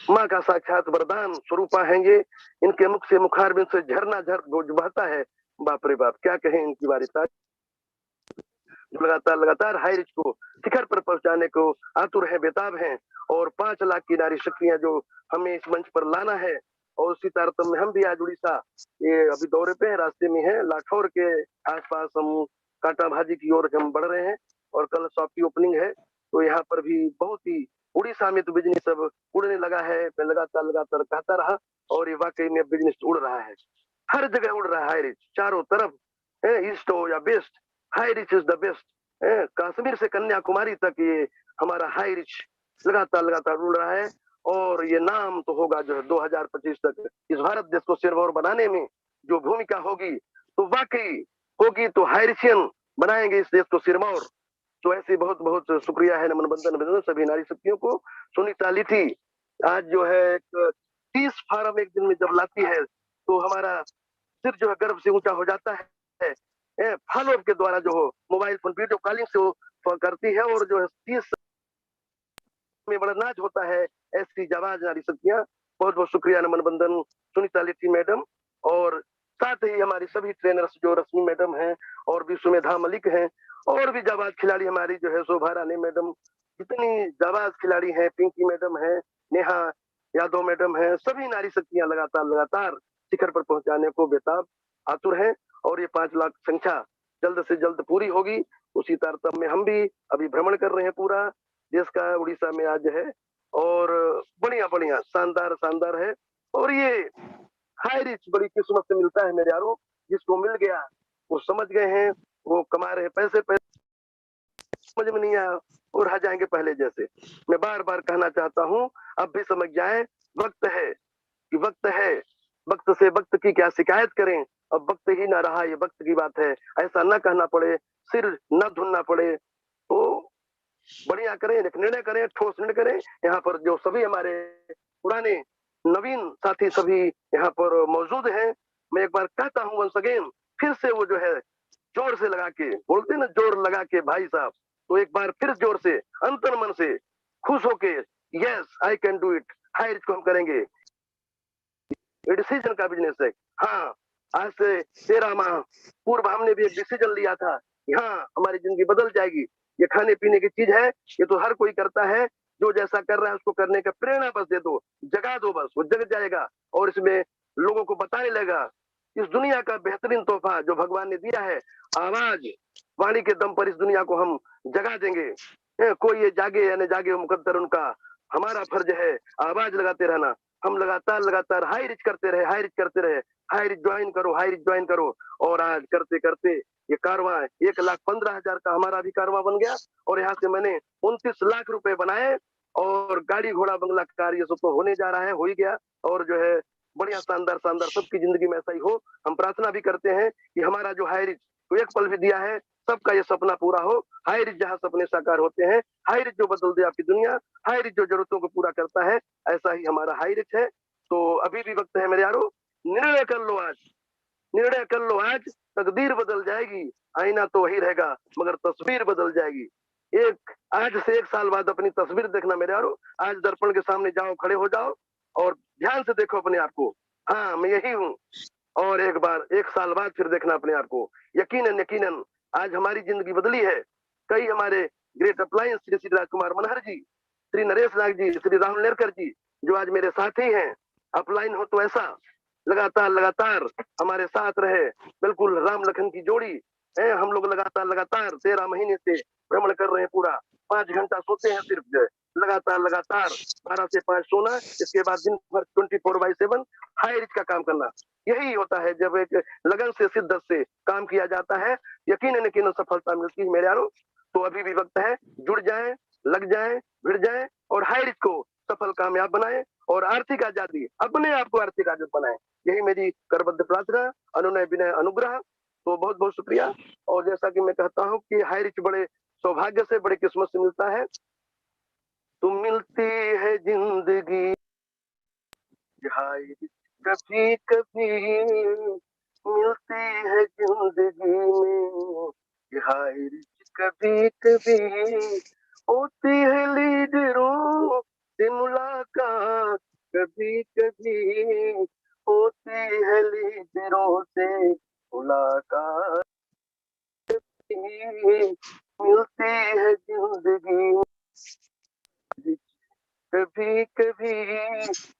माँ का साक्षात वरदान स्वरूपा हैंगे, इनके मुख से मुखारबिंद से झरना झर बहता है। बाप रे बाप, क्या कहें इनकी वारिता, जो लगातार लगातार हाई रिच को शिखर पर पहुंचाने को आतुर है, बेताब हैं। और 5 लाख की नारी शक्तियां जो हमें इस मंच पर लाना है, और उसी तारतम्य में हम भी आज उड़ीसा ये अभी दौरे पे हैं, रास्ते में है, लाठौर के आसपास हम कांटा भाजी की ओर हम बढ़ रहे हैं, और कल शॉप की ओपनिंग है। तो यहाँ पर भी बहुत ही उड़ीसा में तो बिजनेस अब उड़ने लगा है, मैं लगातार लगातार कहता रहा, और ये वाकई में बिजनेस उड़ रहा है, हर जगह उड़ रहा है हाई रिच, चारों तरफ, ईस्ट हो या west, high rich is the best. Kashmir से कन्याकुमारी तक ये हमारा हाई रिच लगातार लगातार उड़ रहा है। और ये नाम तो होगा जो है 2025 तक इस भारत देश को सिरमौर बनाने में जो भूमिका होगी, तो वाकई होगी, तो हाई रिचियन बनाएंगे इस देश को सिरमौर। तो ऐसे बहुत बहुत शुक्रिया है, नमन बंदन अभिनंदन सभी नारी शक्तियों को। सुनीता लिथी आज जो है एक 30 फार्म एक दिन में जब लाती है, तो हमारा सिर जो है गर्व से ऊंचा हो जाता है। फॉलो के द्वारा जो हो मोबाइल फोन वीडियो कॉलिंग से वो करती है, और जो है 30 में बड़ा नाच होता है। ऐसी जाबाज नारी शक्तियां, बहुत बहुत शुक्रिया, नमन बंदन सुनीता लिथी मैडम। और साथ ही हमारी सभी ट्रेनर्स जो रश्मि मैडम हैं, और भी सुमेधा मलिक हैं, और भी जाबाज खिलाड़ी हमारी जो है शोभा रानी मैडम, जितनी जाबाज खिलाड़ी हैं, पिंकी मैडम है, नेहा यादव मैडम है, सभी नारी शक्तियां लगातार लगातार शिखर पर पहुंचाने को बेताब आतुर हैं। और ये 5 लाख संख्या जल्द से जल्द पूरी होगी। उसी तारतम्य में हम भी अभी भ्रमण कर रहे हैं पूरा देश का, उड़ीसा में आज है, और बढ़िया बढ़िया शानदार शानदार है। और ये हाई रिच बड़ी किस्मत से मिलता है मेरे यारों, जिसको मिल गया वो समझ गए हैं, वो कमा रहे पैसे, समझ में नहीं आया और रह जाएंगे पहले जैसे। मैं बार बार कहना चाहता हूँ, अब भी समझ जाए, वक्त है कि वक्त है, वक्त से वक्त की क्या शिकायत करें, अब वक्त ही ना रहा, ये वक्त की बात है, ऐसा ना कहना पड़े। सिर न धुनना पड़े, तो बढ़िया करें, एक निर्णय करें, ठोस निर्णय करें। यहाँ पर जो सभी हमारे पुराने नवीन साथी सभी यहाँ पर मौजूद हैं, मैं एक बार कहता हूँ वंस अगेन, फिर से वो जो है जोर से लगा के बोलते हैं ना, जोर लगा के भाई साहब, तो एक बार फिर जोर से अंतर मन से खुश होके yes I can do it, high rich को हम करेंगे, ये डिसीजन का बिजनेस है। हाँ, आज से 13 माह पूर्व हमने भी एक डिसीजन लिया था कि हाँ हमारी जिंदगी बदल जाएगी। ये खाने पीने की चीज है, ये तो हर कोई करता है, जो जैसा कर रहा है उसको करने का प्रेरणा बस दे दो, जगा दो, बस वो जग जाएगा और इसमें लोगों को बताने लगा। इस दुनिया का बेहतरीन तोहफा जो भगवान ने दिया है, आवाज, वाणी के दम पर इस दुनिया को हम जगा देंगे। कोई ये जागे या न जागे मुकद्दर उनका, हमारा फर्ज है आवाज लगाते रहना। हम लगातार लगातार हाई रिच करते रहे, हाई रिच करते रहे, हाई रिच ज्वाइन करो, हाई रिच ज्वाइन करो। और आज करते करते ये कारवां 1,15,000 का हमारा भी कारवां बन गया और यहाँ से मैंने 29 लाख रुपए बनाए और गाड़ी घोड़ा बंगला कार ये सब तो होने जा रहा है, हो ही गया। और जो है बढ़िया शानदार शानदार सबकी जिंदगी में ऐसा ही हो। हम प्रार्थना भी करते हैं कि हमारा जो हाई रिच को एक पल भी दिया है, सबका ये सपना पूरा हो। हाई रिच जहाँ सपने साकार होते हैं, हाई रिच जो बदल दे आपकी दुनिया, हाई रिच जो जरूरतों को पूरा करता है, ऐसा ही हमारा हाई रिच है। तो अभी भी वक्त है मेरे यारो, निर्णय कर लो आज, निर्णय कर लो आज, तकदीर बदल जाएगी। आईना तो वही रहेगा मगर तस्वीर बदल जाएगी। एक आज से 1 साल बाद अपनी तस्वीर देखना मेरे यारो, आज दर्पण के सामने जाओ, खड़े हो जाओ और ध्यान से देखो अपने आप को, हाँ मैं यही हूँ। और एक बार 1 साल बाद फिर देखना अपने आप को। यकीनन यकीनन आज हमारी जिंदगी बदली है। कई हमारे ग्रेट अप्लायंस श्री राजकुमार मनहर जी, श्री नरेश नाग जी, श्री राहुल नेरकर जी, जो आज मेरे साथी हैं। अपलाइन हो तो ऐसा लगातार लगातार हमारे साथ रहे, बिल्कुल राम लखन की जोड़ी है। हम लोग लगातार लगातार 13 महीने से भ्रमण कर रहे हैं पूरा। 5 घंटा सोते हैं सिर्फ, जो है लगातार लगातार 12 से 5 सोना, इसके बाद दिन भर 24/7 हाई रिच का काम करना। यही होता है जब एक लगन से शिद्दत से काम किया जाता है, यकीनन यकीनन सफलता मिलती है मेरे यारों। तो अभी भी वक्त है, जुड़ जाएं, लग जाएं, भिड़ जाएं और हाई रिच को सफल कामयाब बनाएं और आर्थिक आजादी, अपने आप को आर्थिक आजाद बनाएं। यही मेरी करबद्ध प्रार्थना, अनुनय विनय अनुग्रह। तो बहुत बहुत शुक्रिया। और जैसा कि मैं कहता हूँ कि हाई रिच बड़े सौभाग्य से, बड़े किस्मत से मिलता है। तो मिलती है जिंदगी हाय रिच कभी कभी, मिलती है जिंदगी में हाय रिच कभी कभी, होती है लीडरों से मुलाकात कभी कभी, होती है लीडरों से मुलाकात, मिलती है जिंदगी कभी कभी,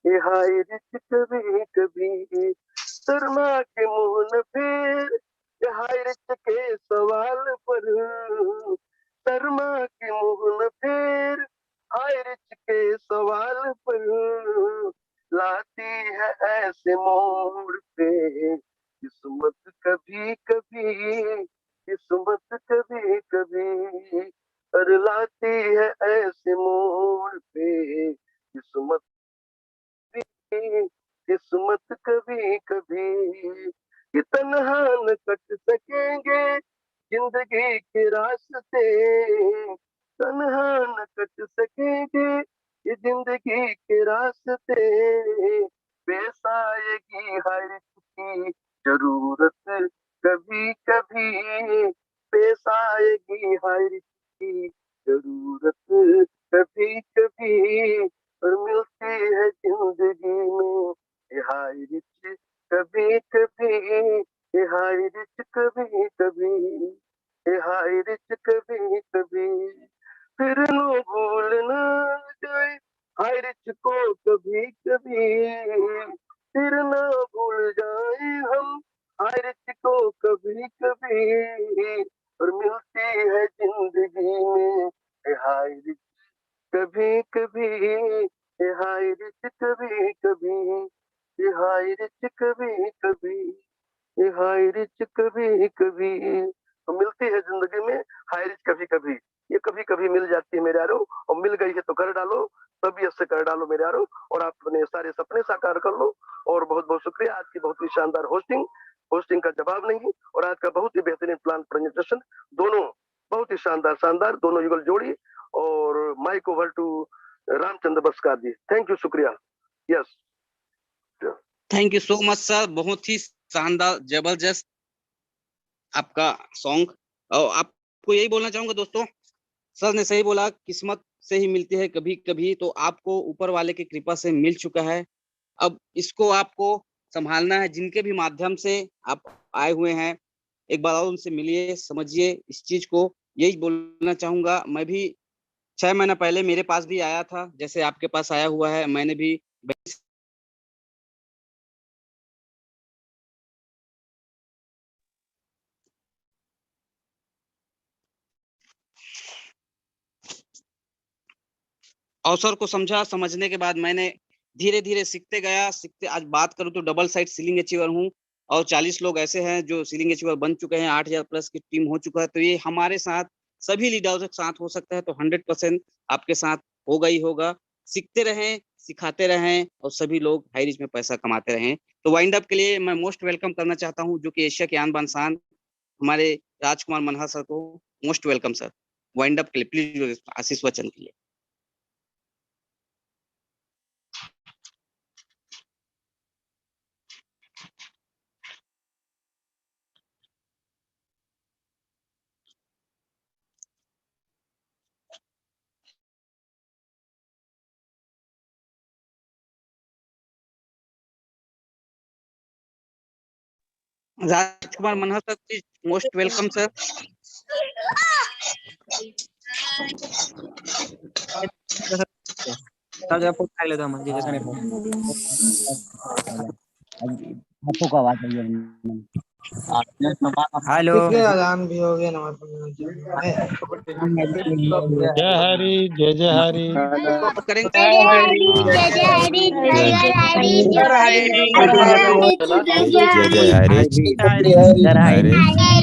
ये हाय रिच कभी कभी। शर्मा के मुंह न फेर ये हाय रिच के सवाल पर, शर्मा के मुंह न फेर हाय रिच के सवाल पर, लाती है ऐसे मोड़ पे किस्मत कभी कभी, किस्मत कभी कभी, और लाती है ऐसे मोड़ पे किस्मत भी, किस्मत कभी कभी। ये तन्हा न कट सकेंगे जिंदगी के रास्ते, तन्हा न कट सकेंगे ये जिंदगी के रास्ते, पेश आएगी हर की जरूरत कभी कभी, पेश आएगी हर की जरूरत कभी कभी, और मिलती है जिंदगी में ये हाय रिच कभी कभी, ये हाय रिच कभी कभी, ये हाय रिच कभी कभी। फिर नो भूलना जाए हाय रिच को कभी कभी, फिर ना भूल जाए हम हाय रिच को कभी कभी, और मिलती है जिंदगी में ये हाय रिच कभी कभी, ये हाय रिच कभी कभी, ये हाय रिच कभी कभी, ये हाय रिच कभी कभी। तो मिलती है जिंदगी में हाय रिच कभी कभी, ये कभी कभी मिल जाती है मेरे यारो, और मिल गई है तो कर डालो, तबीयत से कर डालो मेरे यारो, और आप अपने सारे सपने साकार कर लो। और बहुत बहुत शुक्रिया, आज की बहुत ही शानदार होस्टिंग होस्टिंग का जवाब नहीं। और आज का बहुत ही बेहतरीन प्लान प्रेजेंटेशन, दोनों बहुत ही शानदार शानदार, दोनों युगल जोड़ी। और mike over to Ramchandra Baskar ji, thank you, शुक्रिया। Yes, thank you so much sir, बहुत ही शानदार जबरदस्त आपका सॉन्ग। और आपको यही बोलना चाहूंगा दोस्तों, सर ने सही बोला, किस्मत से ही मिलती है कभी कभी, तो आपको ऊपर वाले की कृपा से मिल चुका है। अब इसको आपको संभालना है, जिनके भी माध्यम से आप आए हुए हैं, एक बार और उनसे मिलिए, समझिए इस चीज को। यही बोलना चाहूंगा। मैं भी 6 महीना पहले मेरे पास भी आया था, जैसे आपके पास आया हुआ है, मैंने भी अवसर को समझा। समझने के बाद मैंने धीरे धीरे सीखते गया, सीखते आज बात करूं तो डबल साइड सीलिंग अचीवर हूं, और 40 लोग ऐसे हैं जो सीलिंग अचीवर बन चुके हैं, 8000 प्लस की टीम हो चुका है। तो ये हमारे साथ सभी लीडर्स के साथ हो सकता है, तो 100% आपके साथ होगा ही होगा। सीखते रहें, सिखाते रहें, और सभी लोग हाई रिच में पैसा कमाते रहें। तो वाइंड अप के लिए मैं मोस्ट वेलकम करना चाहता हूँ, जो कि एशिया के आन बान शान हमारे राजकुमार मनहा सर को। Most welcome sir, wind up के लिए प्लीज आशीष वचन के लिए। Rajkumar Manha sir, please most welcome sir. हाथों का आवाज है। हेलो, अजान भी हो गया, नमाज जय हरि, जय जय हरि। करेंगे जय हरि, जय जय हरि, जय जय हरि, जय हरि, जय जय हरि, जय जय हरि, जय हरि, जय हरि,